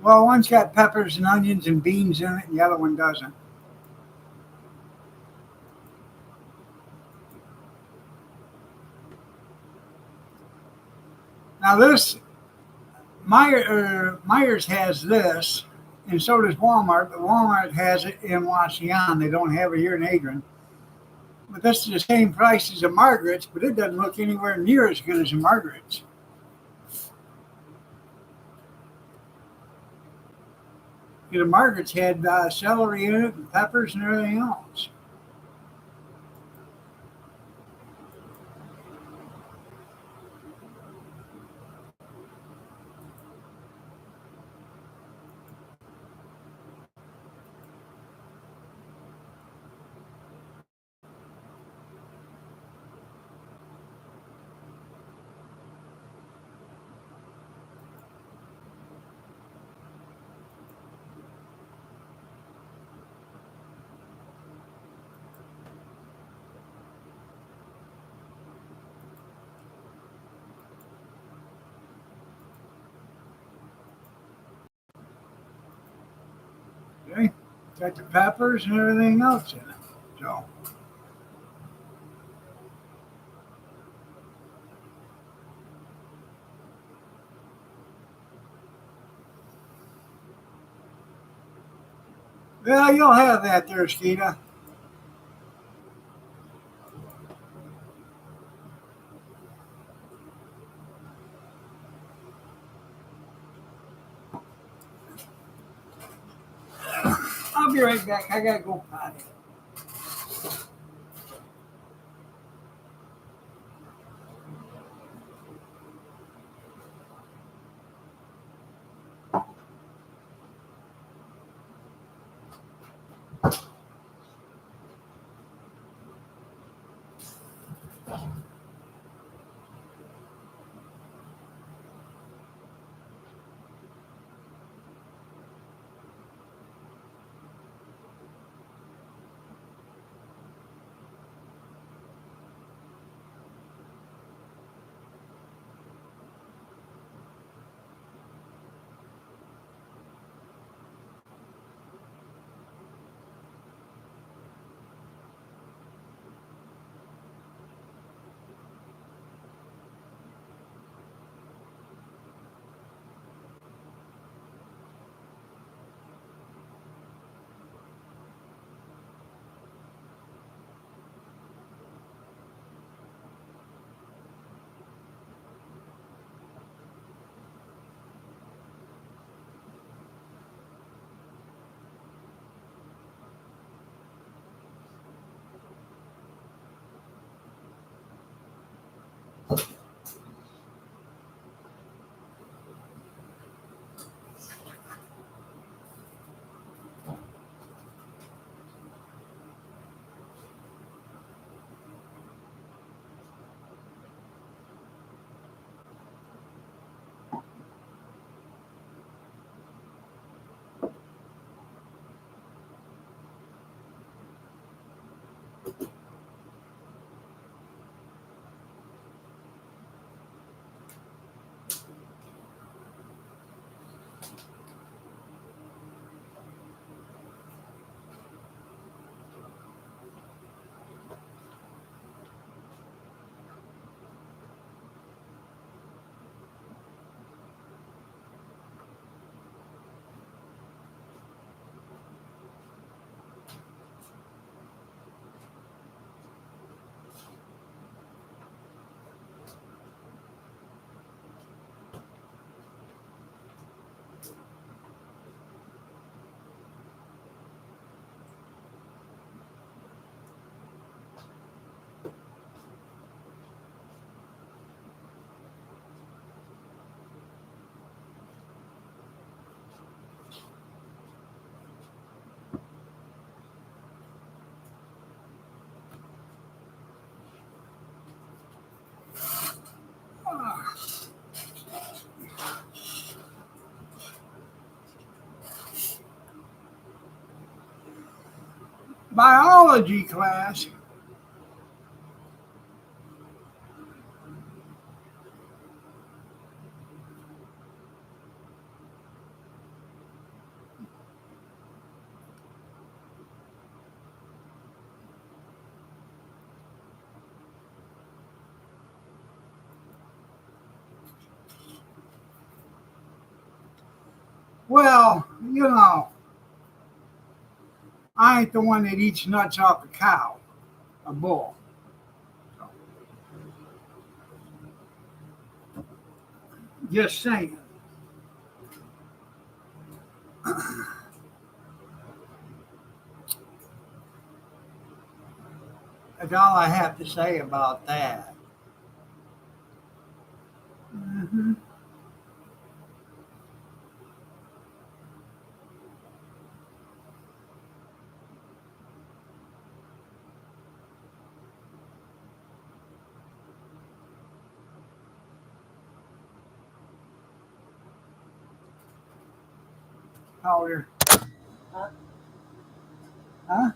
[SPEAKER 1] Well, one's got peppers and onions and beans in it, and the other one doesn't. Now, this Myers has this, and so does Walmart. But Walmart has it in Wasion. They don't have it here in Adrian. But this is the same price as a Margaret's, but it doesn't look anywhere near as good as a Margaret's. The Margaret's had celery in it, and peppers, and everything else. Okay, got the peppers and everything else in it. So, well, you'll have that there, Skeeta. I'll be right back. I gotta go potty. biology class. Well, I ain't the one that eats nuts off a cow, a bull. Just saying. That's all I have to say about that. Hmm. How are you?
[SPEAKER 2] Huh?
[SPEAKER 1] Huh?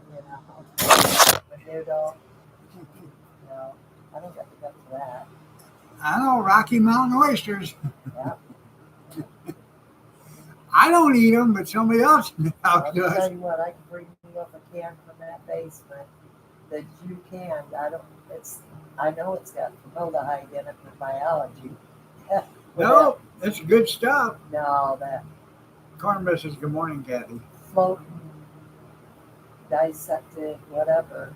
[SPEAKER 2] You know, menudo. No, I think I could up to that.
[SPEAKER 1] I know Rocky Mountain oysters.
[SPEAKER 2] Yeah.
[SPEAKER 1] I don't eat them, but somebody else
[SPEAKER 2] I'll
[SPEAKER 1] does.
[SPEAKER 2] tell you what, I can bring you up a can from that basement that you canned. I know it's got formaldehyde in it for biology.
[SPEAKER 1] No, it's good stuff.
[SPEAKER 2] No, that
[SPEAKER 1] Cornbread says, "Good morning, Kathy."
[SPEAKER 2] floating, dissected, whatever.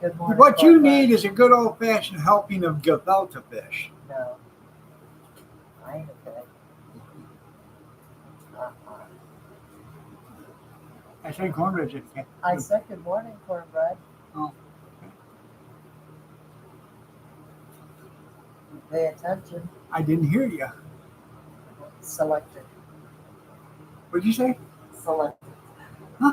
[SPEAKER 2] Good morning.
[SPEAKER 1] What you
[SPEAKER 2] cornbread.
[SPEAKER 1] need is a good old fashioned helping of gefilte fish.
[SPEAKER 2] No, I ain't okay. Uh-uh.
[SPEAKER 1] I think cornbread said,
[SPEAKER 2] I said good morning, cornbread.
[SPEAKER 1] Oh.
[SPEAKER 2] Pay attention.
[SPEAKER 1] I didn't hear you.
[SPEAKER 2] Selected.
[SPEAKER 1] What'd you say?
[SPEAKER 2] Selected.
[SPEAKER 1] Uh,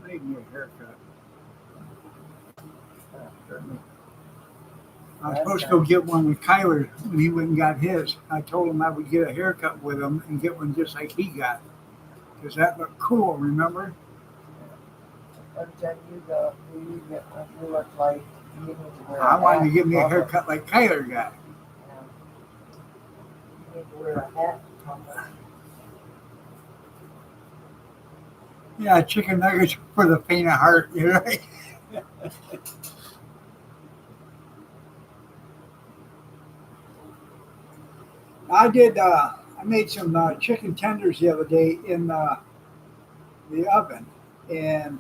[SPEAKER 1] I need me a haircut. I was supposed to go get one with Kyler when he went and got his. I told him I would get a haircut with him and get one just like he got. Because that looked cool, remember?
[SPEAKER 2] Every time you go, you get one, you look like you need to wear
[SPEAKER 1] I
[SPEAKER 2] a
[SPEAKER 1] wanted to
[SPEAKER 2] hat
[SPEAKER 1] get me a
[SPEAKER 2] above it.
[SPEAKER 1] haircut like Kyler got.
[SPEAKER 2] You need to wear a hat above it.
[SPEAKER 1] Yeah, chicken nuggets for the faint of heart, you know? I made some chicken tenders the other day in the oven, and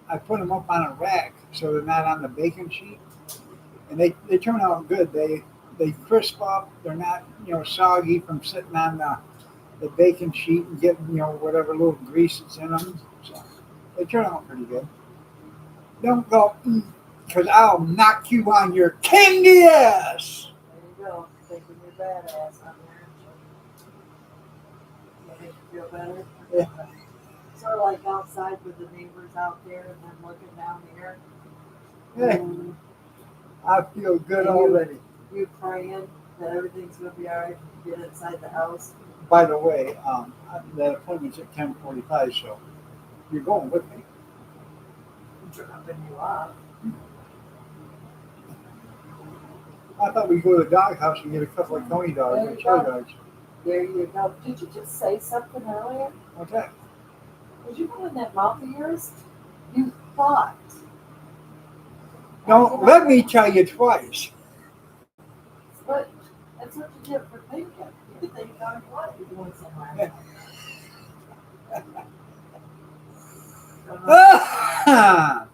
[SPEAKER 1] I put them up on a rack so they're not on the baking sheet, and they turn out good. They crisp up. They're not soggy from sitting on the baking sheet and getting whatever little grease that's in them. So they turn out pretty good. Don't go because I'll knock you on your candy ass.
[SPEAKER 2] There you go. Thinking you're badass on there. You make you feel better.
[SPEAKER 1] Yeah.
[SPEAKER 2] Sort of like outside with the neighbors out there and then looking down here.
[SPEAKER 1] Hey, I feel good already.
[SPEAKER 2] You praying that everything's gonna be all right when you get inside the house.
[SPEAKER 1] By the way, the appointment's at 10:45, so you're going with me.
[SPEAKER 2] Dropping you off.
[SPEAKER 1] I thought we'd go to the dog house and get a couple of Coney dogs
[SPEAKER 2] There
[SPEAKER 1] and
[SPEAKER 2] you
[SPEAKER 1] chili
[SPEAKER 2] go.
[SPEAKER 1] dogs.
[SPEAKER 2] There you go. Did you just say something earlier?
[SPEAKER 1] What's that?
[SPEAKER 2] Was you going in that mouth of yours? You thought.
[SPEAKER 1] Don't let me tell you twice.
[SPEAKER 2] But that's what you get for thinking. You think God what you're doing somewhere. Don't know.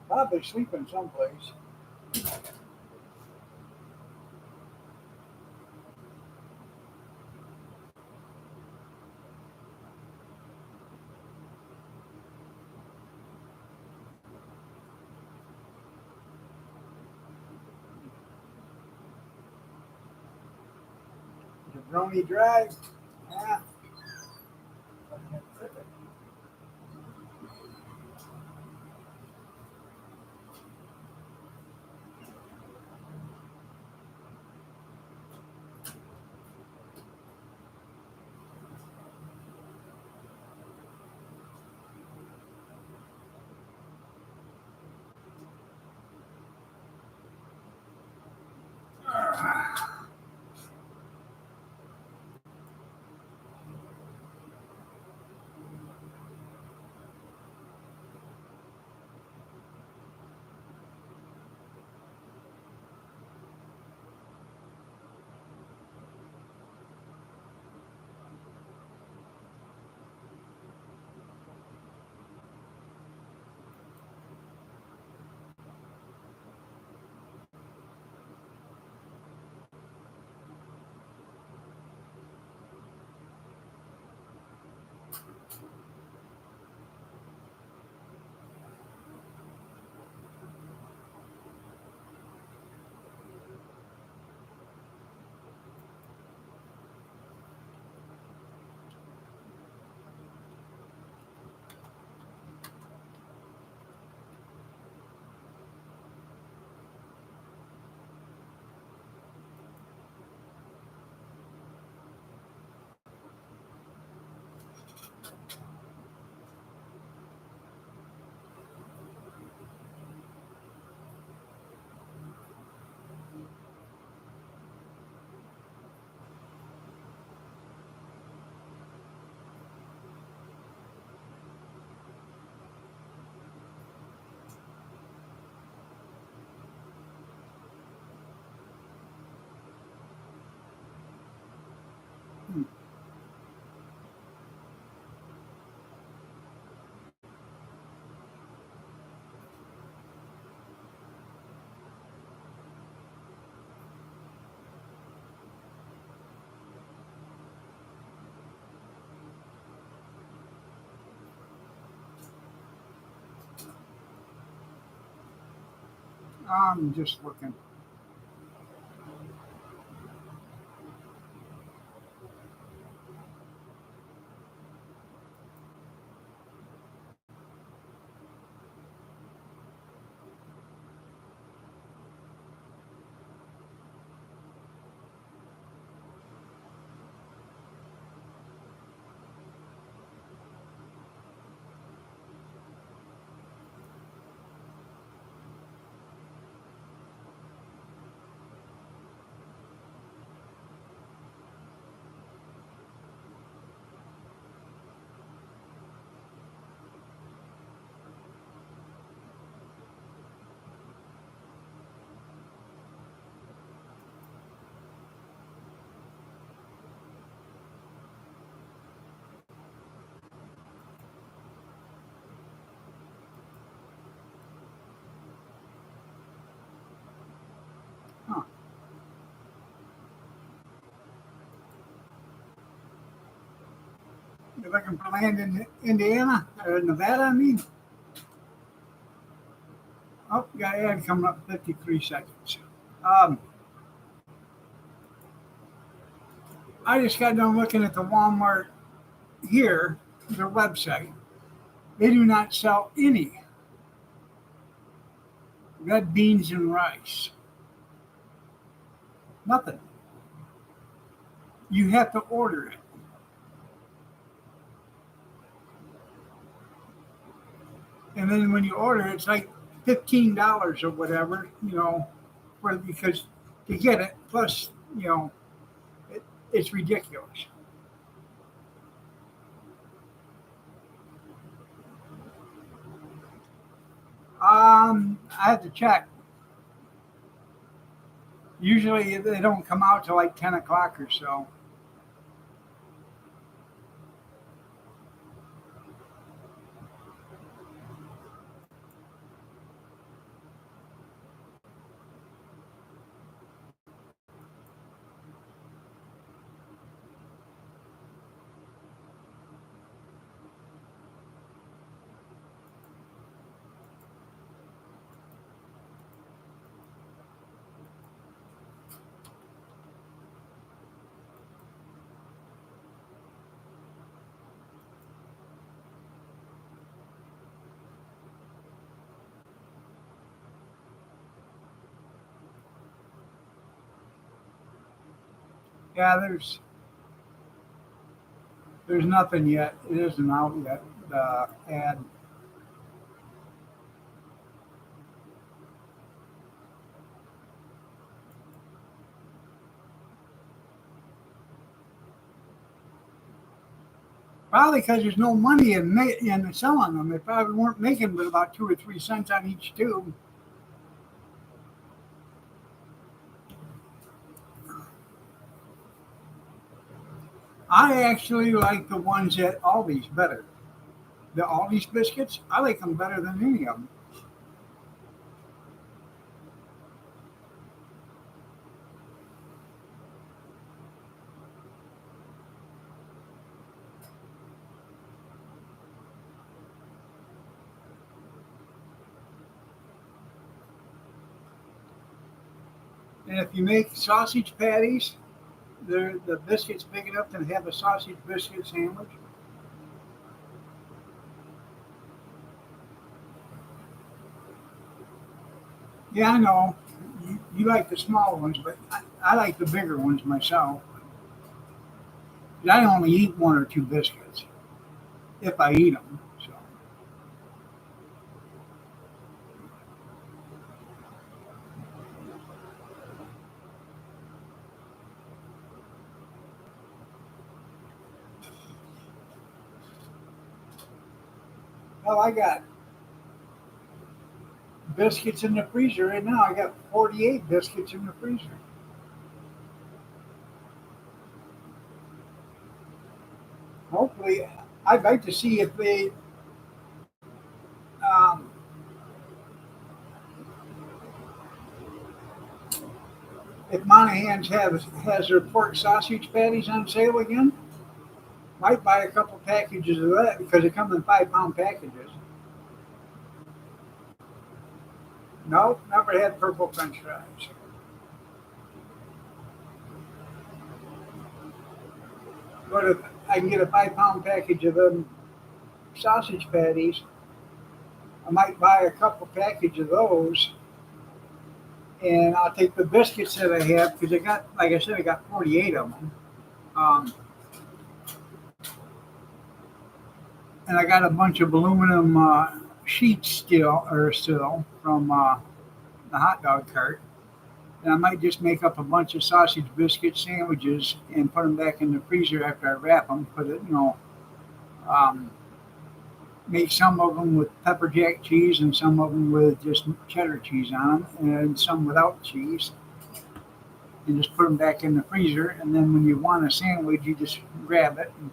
[SPEAKER 1] Probably sleeping someplace. Jabroni Drive. Yeah. Hmm. I'm just looking. Huh. You're looking for land in Indiana or Nevada, I mean. Oh, got ad coming up 53 seconds. Um, I just got done looking at the Walmart here, their website. They do not sell any red beans and rice. Nothing. You have to order it. And then when you order it, it's like $15 or whatever, because to get it, plus, it's ridiculous. I have to check. Usually they don't come out till like 10 o'clock or so. Yeah, there's nothing yet. It isn't out yet. The ad. Probably because there's no money in selling them. They probably weren't making but about 2 or 3 cents on each tube. I actually like the ones at Aldi's better. The Aldi's biscuits, I like them better than any of them. And if you make sausage patties, the biscuit's big enough to have a sausage biscuit sandwich. Yeah, I know. You like the small ones, but I like the bigger ones myself. I only eat 1 or 2 biscuits if I eat them. So, well, I got biscuits in the freezer right now. I got 48 biscuits in the freezer. Hopefully, I'd like to see um, if Monahan's has their pork sausage patties on sale again. Might buy a couple packages of that because they come in 5 pound packages. No, never had purple French fries. But if I can get a 5 pound package of them sausage patties, I might buy a couple packages of those, and I'll take the biscuits that I have because I got, like I said, I got 48 of them. Um, and I got a bunch of aluminum sheets still from the hot dog cart. And I might just make up a bunch of sausage biscuit sandwiches and put them back in the freezer after I wrap them. Put it, um, make some of them with pepper jack cheese and some of them with just cheddar cheese on them, and some without cheese. And just put them back in the freezer. And then when you want a sandwich, you just grab it and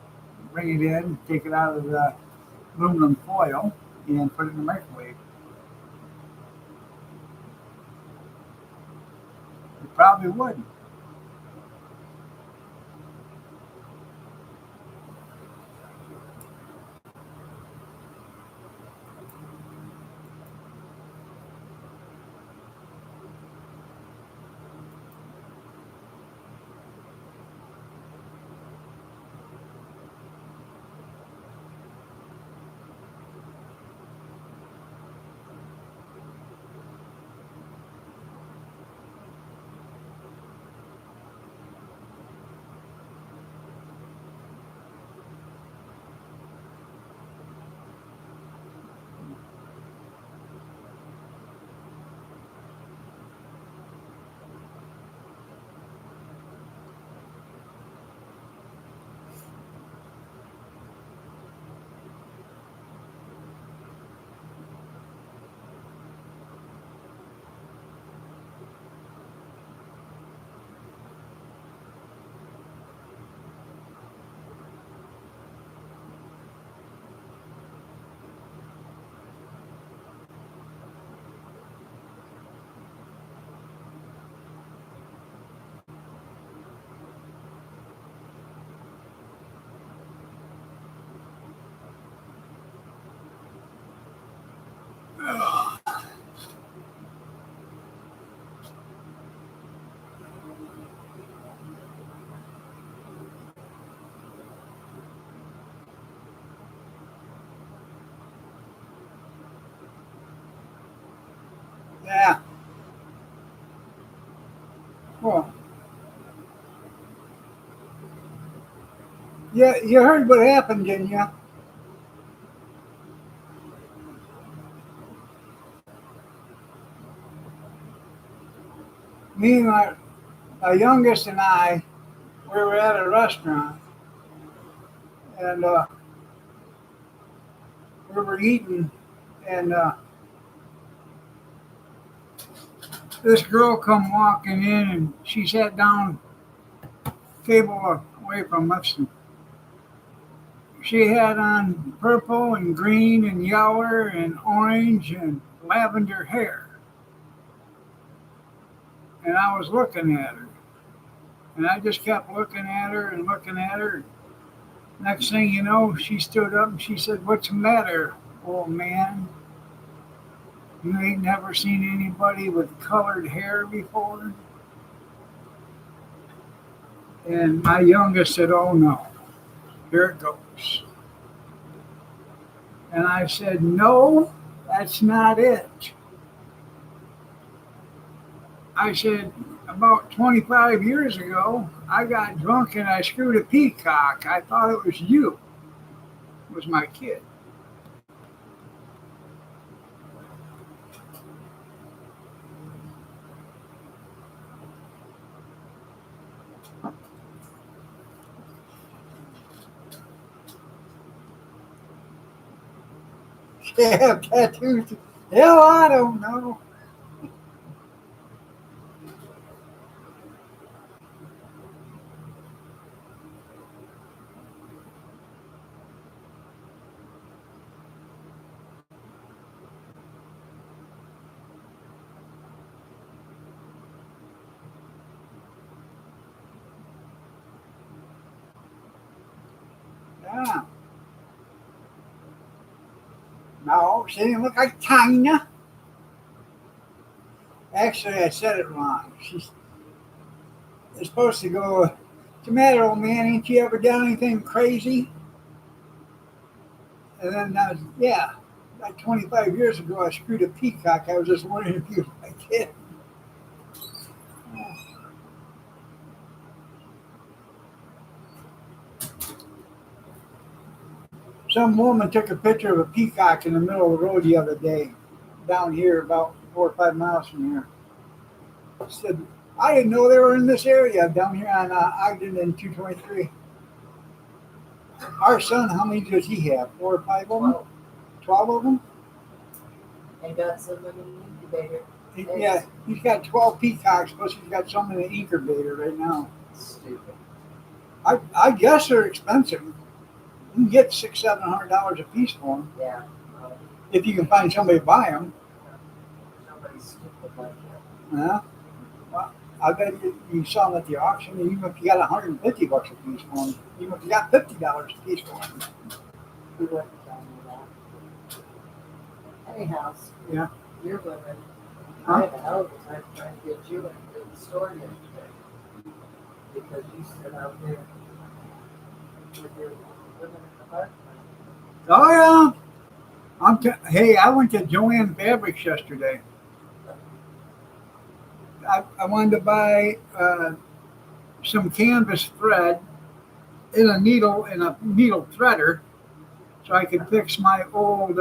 [SPEAKER 1] bring it in, take it out of the aluminum foil, and put it in the microwave. It probably would. Yeah. Well, Yeah, you heard what happened, didn't you? Me and my youngest and I, we were at a restaurant, and we were eating, and this girl come walking in, and she sat down table away from us. And she had on purple and green and yellow and orange and lavender hair, and I was looking at her, and I just kept looking at her and looking at her. Next thing you know, she stood up and she said, "What's the matter, old man? You ain't never seen anybody with colored hair before?" And my youngest said, "Oh no, here it goes." And I said, "No, that's not it." I said, "About 25 years ago, I got drunk and I screwed a peacock. I thought it was you." It was my kid. Yeah, tattoos. Hell, I don't know. Yeah. No, she didn't look like Tina. Actually, I said it wrong. She's supposed to go, "What's the matter, old man? Ain't you ever done anything crazy?" And then yeah, like 25 years ago, I screwed a peacock. I was just wondering if you was my kid. Some woman took a picture of a peacock in the middle of the road the other day, down here about 4 or 5 miles from here. Said, "I didn't know they were in this area down here on Ogden and 223. Our son, how many does he have? 4 or 5 of them? 12 of them?
[SPEAKER 2] And got some in the incubator.
[SPEAKER 1] Yeah, he's got 12 peacocks, plus he's got some in the incubator right now.
[SPEAKER 2] Stupid.
[SPEAKER 1] I guess they're expensive. You can get $600-700 a piece for them
[SPEAKER 2] Yeah.
[SPEAKER 1] if you can find somebody to buy them.
[SPEAKER 2] Nobody's stupid like that.
[SPEAKER 1] Yeah. Well, I bet you saw them at the auction, and even if you got $150 a piece for them, even if you got $50 a piece for them.
[SPEAKER 2] Who wouldn't tell me that? Anyhow,
[SPEAKER 1] Yeah.
[SPEAKER 2] you're women.
[SPEAKER 1] Huh?
[SPEAKER 2] I had a hell of a time trying to get you into the store yesterday because you stood out there with your women in the park.
[SPEAKER 1] Oh yeah. Hey, I went to Joanne Fabrics yesterday. I wanted to buy some canvas thread in a needle threader so I could fix my old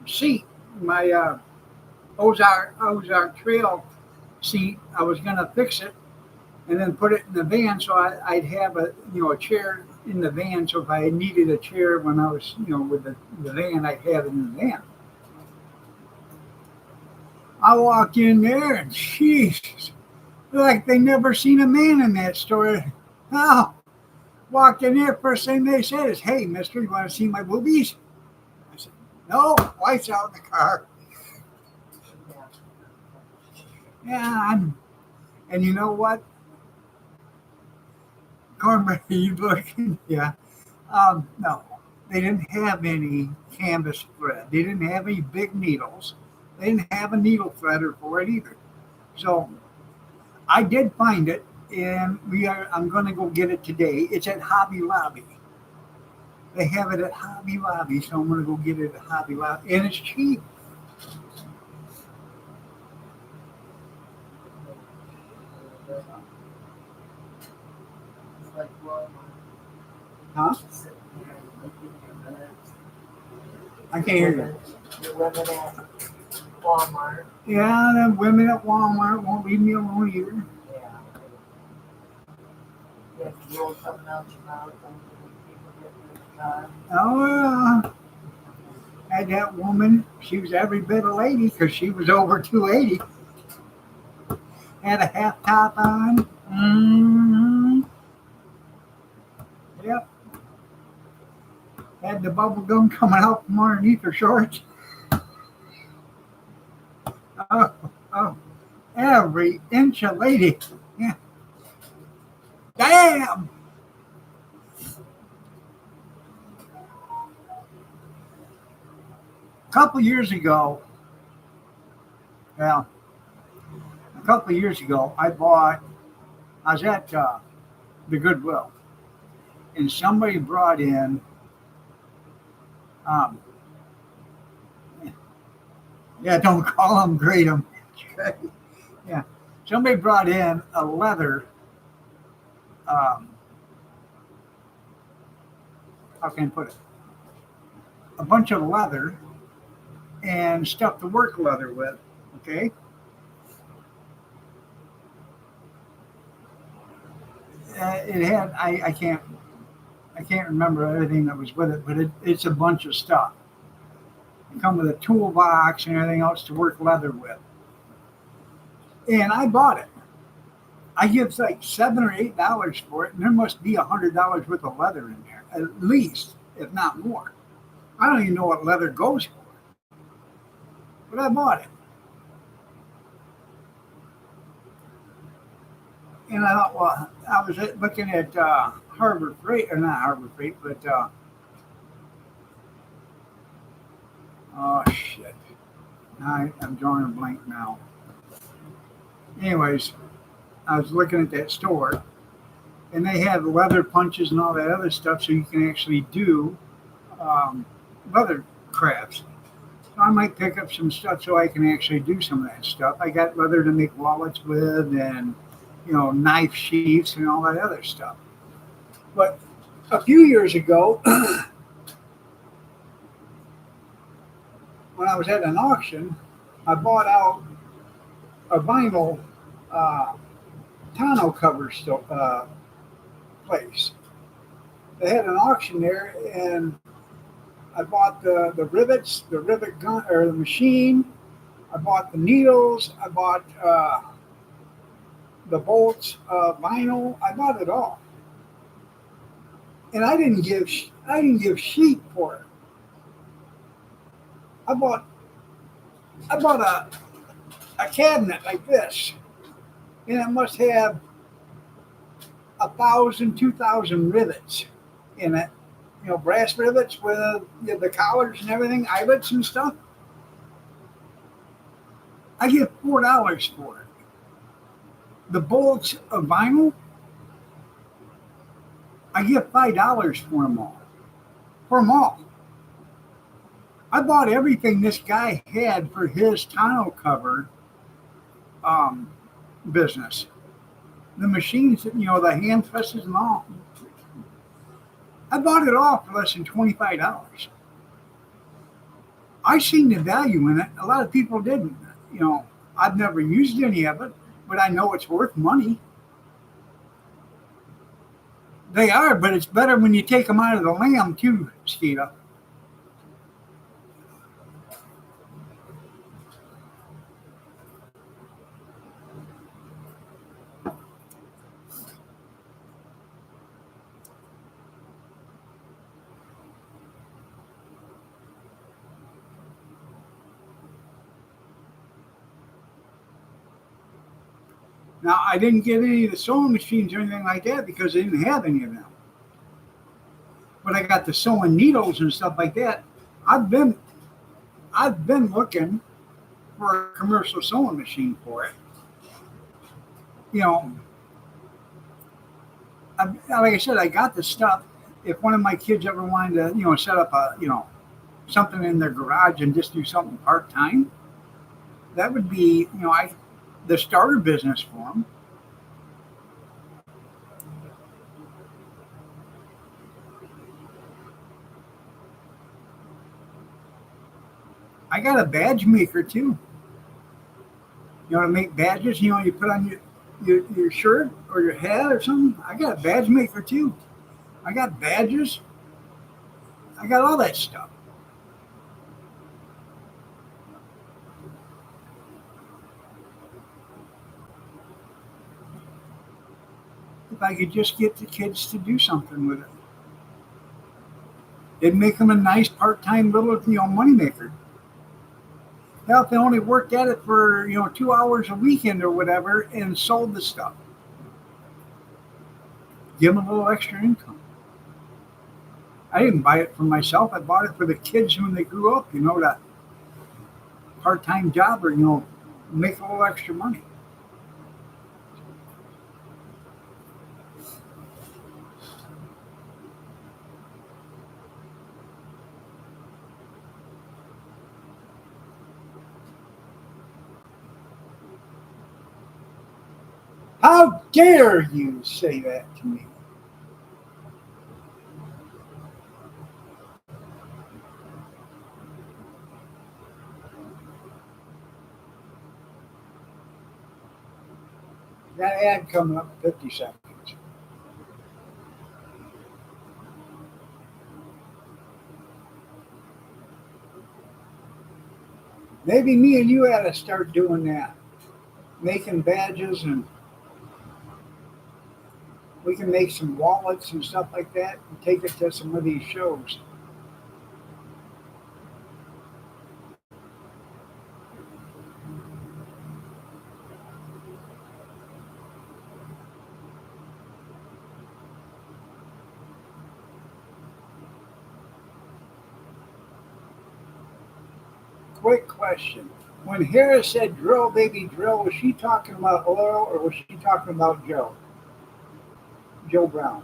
[SPEAKER 1] seat, my Ozark Trail seat. I was gonna fix it and then put it in the van so I'd have a chair in the van. So if I needed a chair when I was with the van, I'd have it in the van. I walked in there and jeez, like they never seen a man in that store. Oh, walked in there, first thing they said is, "Hey, mister, you want to see my boobies?" I said, "No, wife's out in the car." Yeah, and you know what? Cornbread, you looking? Yeah. No, they didn't have any canvas thread. They didn't have any big needles. They didn't have a needle threader for it either. So I did find it, and I'm going to go get it today. It's at Hobby Lobby. They have it at Hobby Lobby, so I'm going to go get it at Hobby Lobby, and it's cheap.
[SPEAKER 2] It's like Walmart.
[SPEAKER 1] Huh? can't hear you.
[SPEAKER 2] The women at Walmart.
[SPEAKER 1] Yeah, them women at Walmart won't leave me alone either.
[SPEAKER 2] Yeah. You have to roll something out your mouth and people get in the car.
[SPEAKER 1] Oh, had that woman, she was every bit a lady because she was over 280. Had a half top on. Yep. Had the bubble gum coming out from underneath her shorts. Oh, oh, every inch a lady. Yeah. Damn. A couple years ago, well, I was at the Goodwill, and somebody brought in, um, yeah, don't call them, grade them. Yeah, somebody brought in a leather, um, how can I put it? A bunch of leather and stuff to work leather with. Okay, it had I can't remember everything that was with it, but it's a bunch of stuff. It come with a toolbox and everything else to work leather with. And I bought it. I give like $7 or $8 for it, and there must be $100 worth of leather in there, at least, if not more. I don't even know what leather goes for, but I bought it. And I thought, well, I was looking at Harbor Freight, or not Harbor Freight, but oh shit, I'm drawing a blank now. Anyways, I was looking at that store, and they had leather punches and all that other stuff, so you can actually do leather crafts. So I might pick up some stuff so I can actually do some of that stuff. I got leather to make wallets with, and knife sheaths and all that other stuff. But a few years ago, when I was at an auction, I bought out a vinyl uh, tonneau cover place. They had an auction there, and I bought the rivets, the rivet gun or the machine. I bought the needles. I bought the bolts, vinyl. I bought it all, and I didn't give sheep for it. I bought a cabinet like this, and it must have 1,000, 2,000 rivets in it. Brass rivets with the collars and everything, eyelets and stuff. I give $4 for it. The bolts of vinyl, I give $5 for them all. For them all. I bought everything this guy had for his tonneau cover business. The machines, the hand presses and all. I bought it all for less than $25. I seen the value in it. A lot of people didn't. I've never used any of it, but I know it's worth money. They are, but it's better when you take them out of the lamb too, Skeeta. Now, I didn't get any of the sewing machines or anything like that because I didn't have any of them. But I got the sewing needles and stuff like that. I've been looking for a commercial sewing machine for it. Like I said, I got the stuff. If one of my kids ever wanted to, set up something in their garage and just do something part time, that would be, the starter business for them. I got a badge maker too. You want to make badges? You know, you put on your shirt or your hat or something. I got a badge maker too. I got badges. I got all that stuff. If I could just get the kids to do something with it, it'd make them a nice part-time little, money maker. Now, if they only worked at it for 2 hours a weekend or whatever and sold the stuff, give them a little extra income. I didn't buy it for myself. I bought it for the kids when they grew up. That part-time job or make a little extra money. How dare you say that to me? That ad coming up in 50 seconds. Maybe me and you ought to start doing that. Making badges, and we can make some wallets and stuff like that and take it to some of these shows. Quick question. When Harris said drill, baby, drill, was she talking about oil or was she talking about Joe? Joe Brown.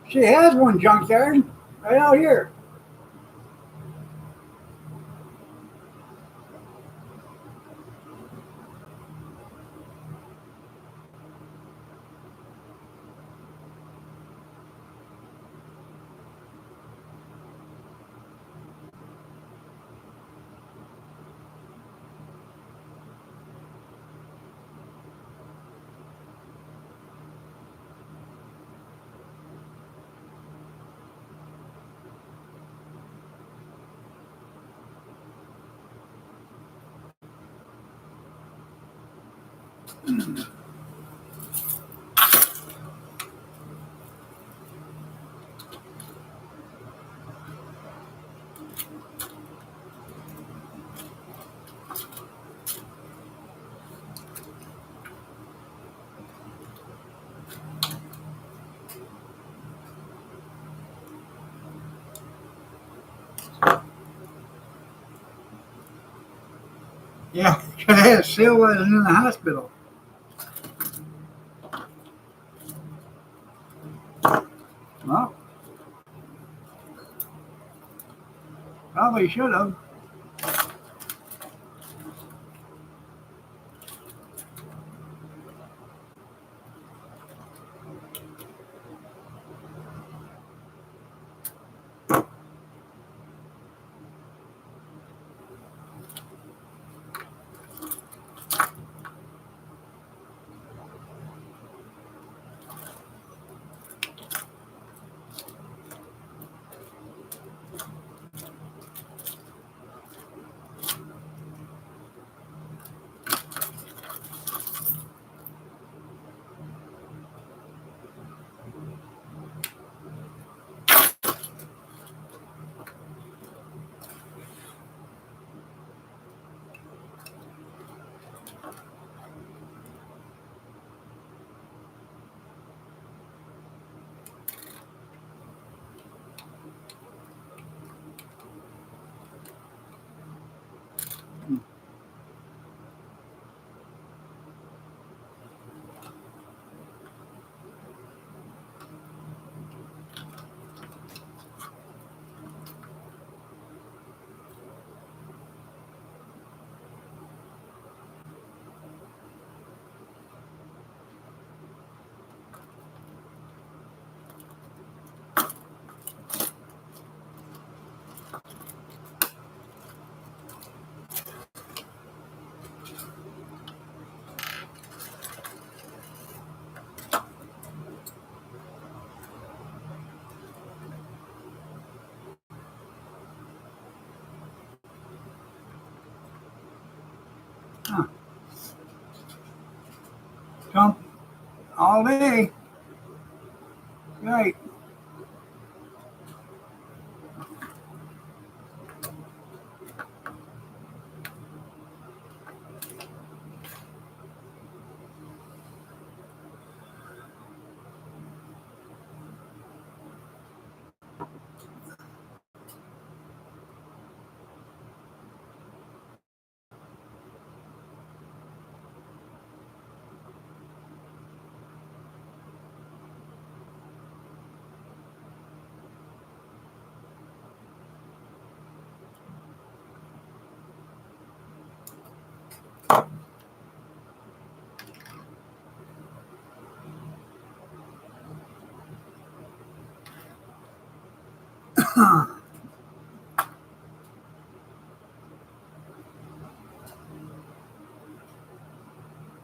[SPEAKER 1] She has one junkyard right out here. Yeah, I had a sale while I was in the hospital. Well, probably should have. all day. Right.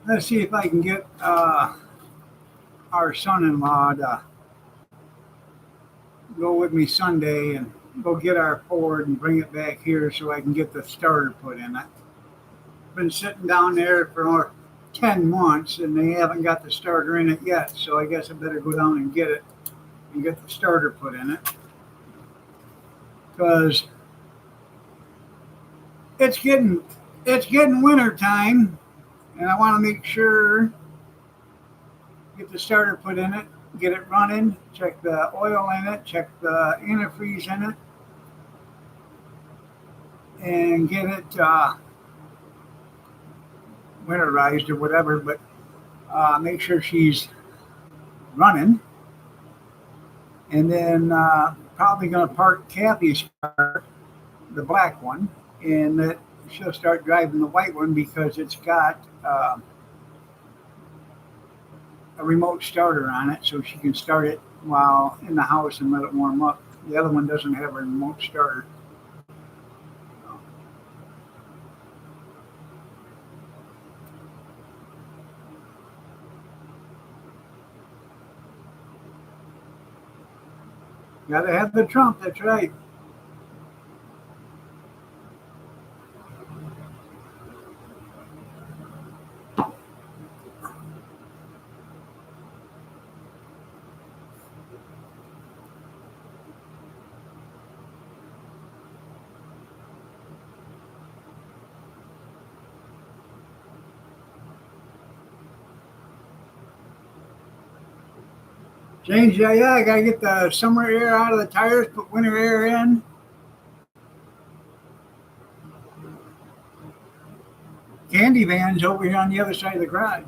[SPEAKER 1] Let's see if I can get our son-in-law to go with me Sunday and go get our Ford and bring it back here so I can get the starter put in it. Been sitting down there for 10 months and they haven't got the starter in it yet, so I guess I better go down and get it and get the starter put in it. Because it's getting winter time and I want to make sure get the starter put in it, get it running, check the oil in it, check the antifreeze in it, and get it winterized or whatever, but make sure she's running. And then probably going to park Kathy's car, the black one, and that she'll start driving the white one because it's got a remote starter on it, so she can start it while in the house and let it warm up. The other one doesn't have a remote starter. Gotta have the trump, that's right. Change, yeah, I gotta get the summer air out of the tires, put winter air in. Candy van's over here on the other side of the garage.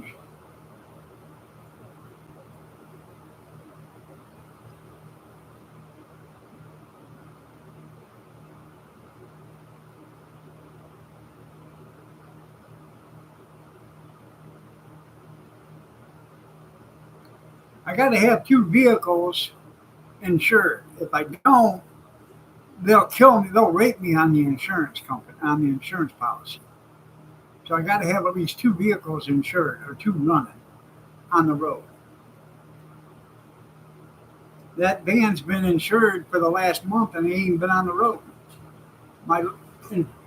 [SPEAKER 1] I gotta have two vehicles insured. If I don't, they'll kill me. They'll rape me on the insurance company, on the insurance policy. So I got to have at least two vehicles insured or two running on the road. That van's been insured for the last month and it ain't been on the road. My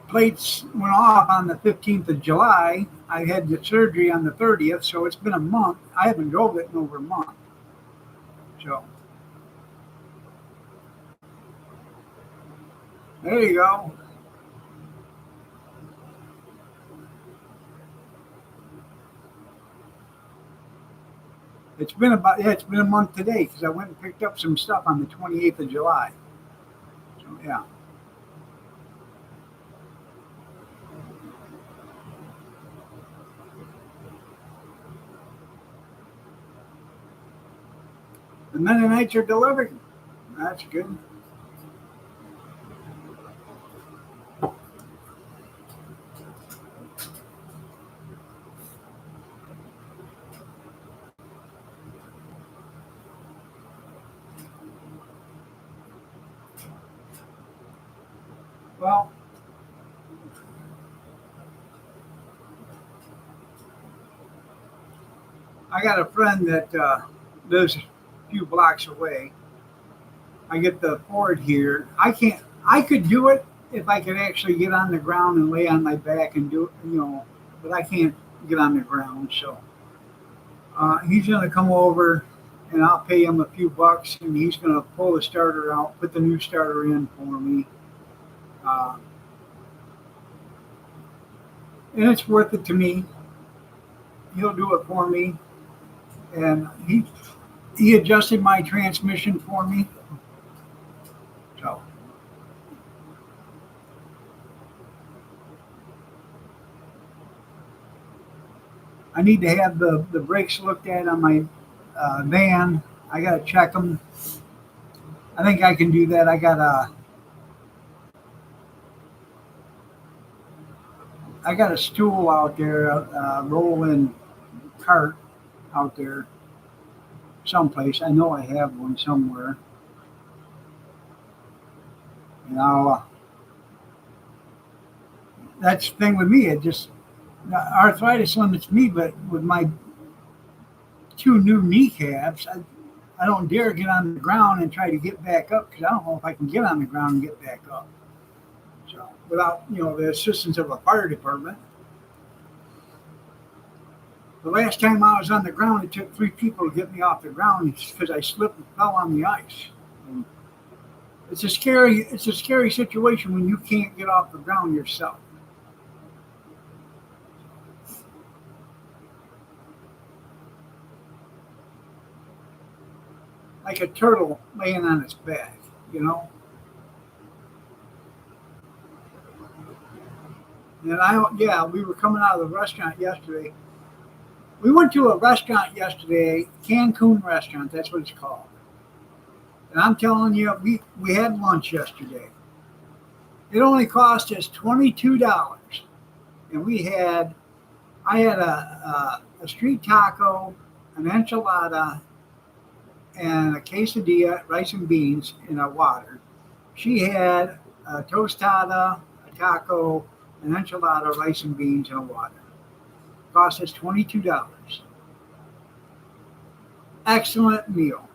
[SPEAKER 1] plates went off on the 15th of July. I had the surgery on the 30th, so it's been a month. I haven't drove it in over a month. So there you go. It's been it's been a month today because I went and picked up some stuff on the 28th of July. So yeah. The Mennonites are delivered. That's good. Well, I got a friend that lives a few blocks away. I get the Ford here. I can't. I could do it if I could actually get on the ground and lay on my back and do it, but I can't get on the ground. So He's going to come over and I'll pay him a few bucks and he's going to pull the starter out, put the new starter in for me. Uh, and it's worth it to me. He'll do it for me. And he adjusted my transmission for me. So I need to have the brakes looked at on my van. I got to check them. I think I can do that. I got a stool out there, rolling cart out there someplace. I know I have one somewhere. And that's the thing with me. It just, arthritis limits me, but with my two new kneecaps, I don't dare get on the ground and try to get back up because I don't know if I can get on the ground and get back up. So without the assistance of a fire department. The last time I was on the ground, it took 3 people to get me off the ground because I slipped and fell on the ice. And it's a scary situation when you can't get off the ground yourself. Like a turtle laying on its back, you know. And we were coming out of the restaurant yesterday. We went to a restaurant yesterday, Cancun restaurant, that's what it's called. And I'm telling you, we had lunch yesterday. It only cost us $22. And I had a street taco, an enchilada, and a quesadilla, rice and beans, in a water. She had a tostada, a taco, an enchilada, rice and beans, and a water. Cost us $22. Excellent meal.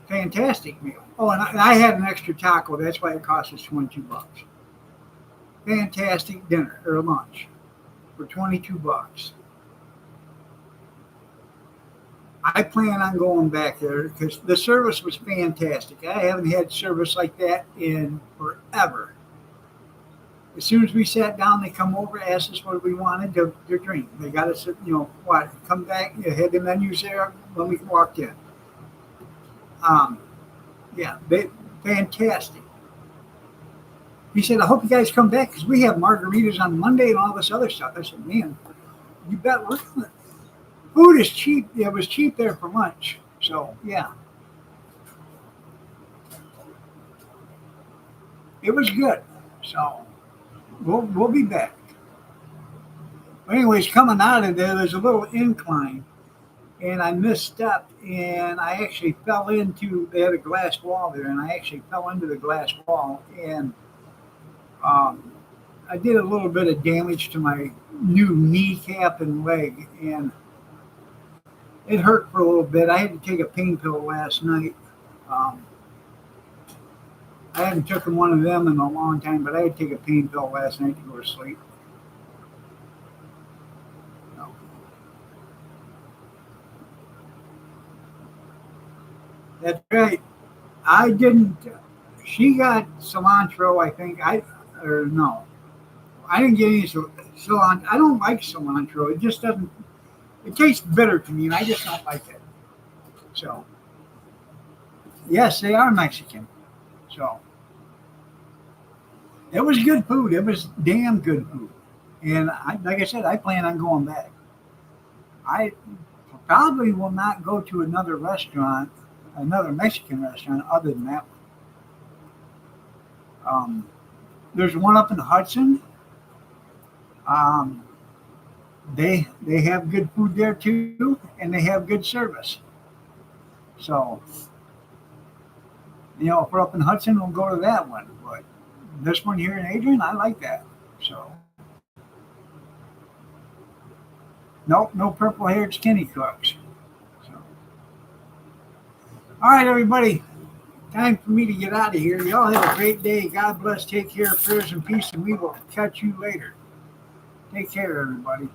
[SPEAKER 1] Fantastic meal. Oh, and I had an extra taco. That's why it cost us $22. Fantastic dinner or lunch for $22. I plan on going back there because the service was fantastic. I haven't had service like that in forever. As soon as we sat down, they come over, asked us what we wanted to drink. They got us, come back. They had the menus there when we walked in. Fantastic. He said, I hope you guys come back because we have margaritas on Monday and all this other stuff. I said, man, you bet we're going. Food is cheap. It was cheap there for lunch. So, yeah. It was good. So, we'll be back. But anyways, coming out of there's a little incline. And I misstepped. And I actually fell into, they had a glass wall there. And I actually fell into the glass wall. And I did a little bit of damage to my new kneecap and leg. And it hurt for a little bit. I had to take a pain pill last night. I haven't taken one of them in a long time, but I had to take a pain pill last night to go to sleep. No. That's right. I didn't. She got cilantro, I think. No. I didn't get any cilantro. I don't like cilantro. It just doesn't. It tastes bitter to me, and I just don't like it. So, yes, they are Mexican. So, it was good food. It was damn good food. And like I said, I plan on going back. I probably will not go to another Mexican restaurant other than that one. There's one up in Hudson. They have good food there too, and they have good service. So, if we're up in Hudson, we'll go to that one. But this one here in Adrian, I like that. So, nope, no purple-haired skinny cooks. So, all right, everybody, time for me to get out of here. Y'all have a great day. God bless. Take care. Prayers and peace, and we will catch you later. Take care, everybody.